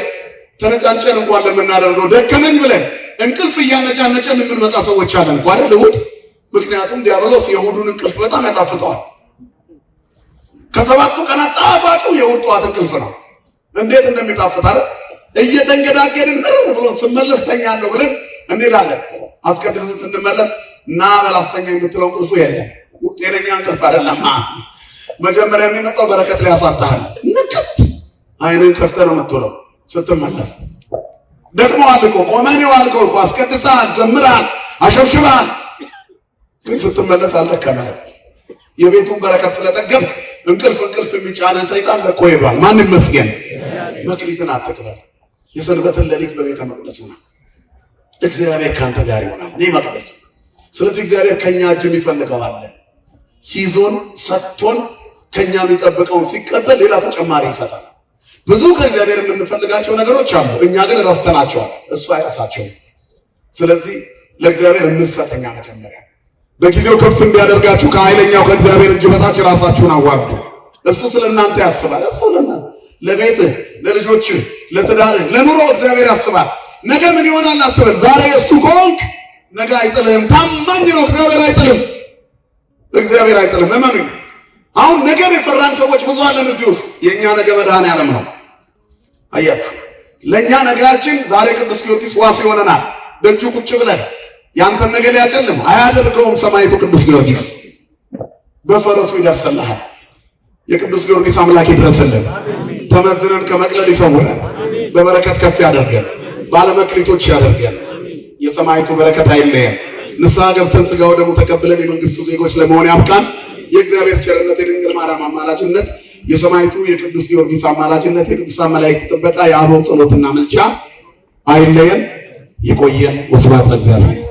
ተነጫንጨን እንኳን ለምናደርገው ደከመኝ ብለን እንቅልፍ እያነጫነጨን የምንመጣ ሰዎች አለን እንኳን አይደል እሑድ። ምክንያቱም ዲያብሎስ የእሑዱን እንቅልፍ በጣም ያጣፍጠዋል። ከሰባቱ ቀናት ጣፋጩ የእሑድ ጠዋት እንቅልፍ ነው። እንዴት እንደሚጣፍጥ አይደል? እየተንገዳገድን ምንም ብሎን ስመለስ ተኛለሁ ብለን እንሄዳለን። አስቀድሰን ስንመለስ እና በላስተኛ የምትለው እንቅልፉ የለም። ጤነኛ እንቅልፍ አይደለም። መጀመሪያ የሚመጣው በረከት ሊያሳጣህ ንቅት አይንን ከፍተህ ነው የምትውለው። ስትመለስ ደግሞ አልቆ ቆመኔው አልቆ እኮ አስቀድሰሃል፣ ዘምረሃል፣ አሸብሽበሃል። ግን ስትመለስ አልደከመህም። የቤቱን በረከት ስለጠገብክ እንቅልፍ የሚጫነ ሰይጣን ለቆ ሄዷል። ማን ይመስገን። መክሊትን አትቅበል። የሰንበትን ሌሊት በቤተ መቅደሱ ነው። እግዚአብሔር ካንተ ጋር ይሆናል። እኔ መቅደሱ። ስለዚህ እግዚአብሔር ከኛ እጅ የሚፈልገው አለ። ይዞን ሰጥቶን ከኛ የሚጠብቀውን ሲቀበል ሌላ ተጨማሪ ይሰጣል። ብዙ ከእግዚአብሔር የምንፈልጋቸው ነገሮች አሉ። እኛ ግን ረስተናቸዋል። እሱ አይረሳቸውም። ስለዚህ ለእግዚአብሔር እንሰጠኛ መጀመሪያ በጊዜው ከፍ እንዲያደርጋችሁ ከኃይለኛው ከእግዚአብሔር እጅ በታች ራሳችሁን አዋርዱ። እሱ ስለ እናንተ ያስባል። እሱ ለቤትህ፣ ለልጆችህ፣ ለትዳርህ፣ ለኑሮ እግዚአብሔር ያስባል። ነገ ምን ይሆናል አትበል። ዛሬ እሱ ከሆንክ ነገ አይጥልህም። ታማኝ ነው። እግዚአብሔር አይጥልም። እግዚአብሔር አይጥልም። እመኑኝ። አሁን ነገን የፈራን ሰዎች ብዙ አለን እዚህ ውስጥ። የእኛ ነገ መድኃኔዓለም ነው። አያችሁ፣ ለእኛ ነገያችን ዛሬ ቅዱስ ጊዮርጊስ ዋስ ይሆነናል። ደጁ ቁጭ ብለህ ያንተን ነገ ሊያጨልም አያደርገውም። ሰማዕቱ ቅዱስ ጊዮርጊስ በፈረሱ ይደርስልሃል። የቅዱስ ጊዮርጊስ አምላክ ይድረስልን። ተመዝነን ከመቅለል ይሰውረን። በበረከት ከፍ ያደርገን። ባለመክሊቶች ያደርገን። የሰማዕቱ በረከት አይለየን። ንስሐ ገብተን ሥጋው ደሙ ተቀብለን የመንግስቱ ዜጎች ለመሆን ያብቃን። የእግዚአብሔር ቸርነት፣ የድንግል ማርያም አማላጅነት፣ የሰማዕቱ የቅዱስ ጊዮርጊስ አማላጅነት፣ የቅዱሳን መላእክት ጥበቃ፣ የአበው ጸሎትና ምልጃ አይለየን። ይቆየን። ወስብሐት ለእግዚአብሔር።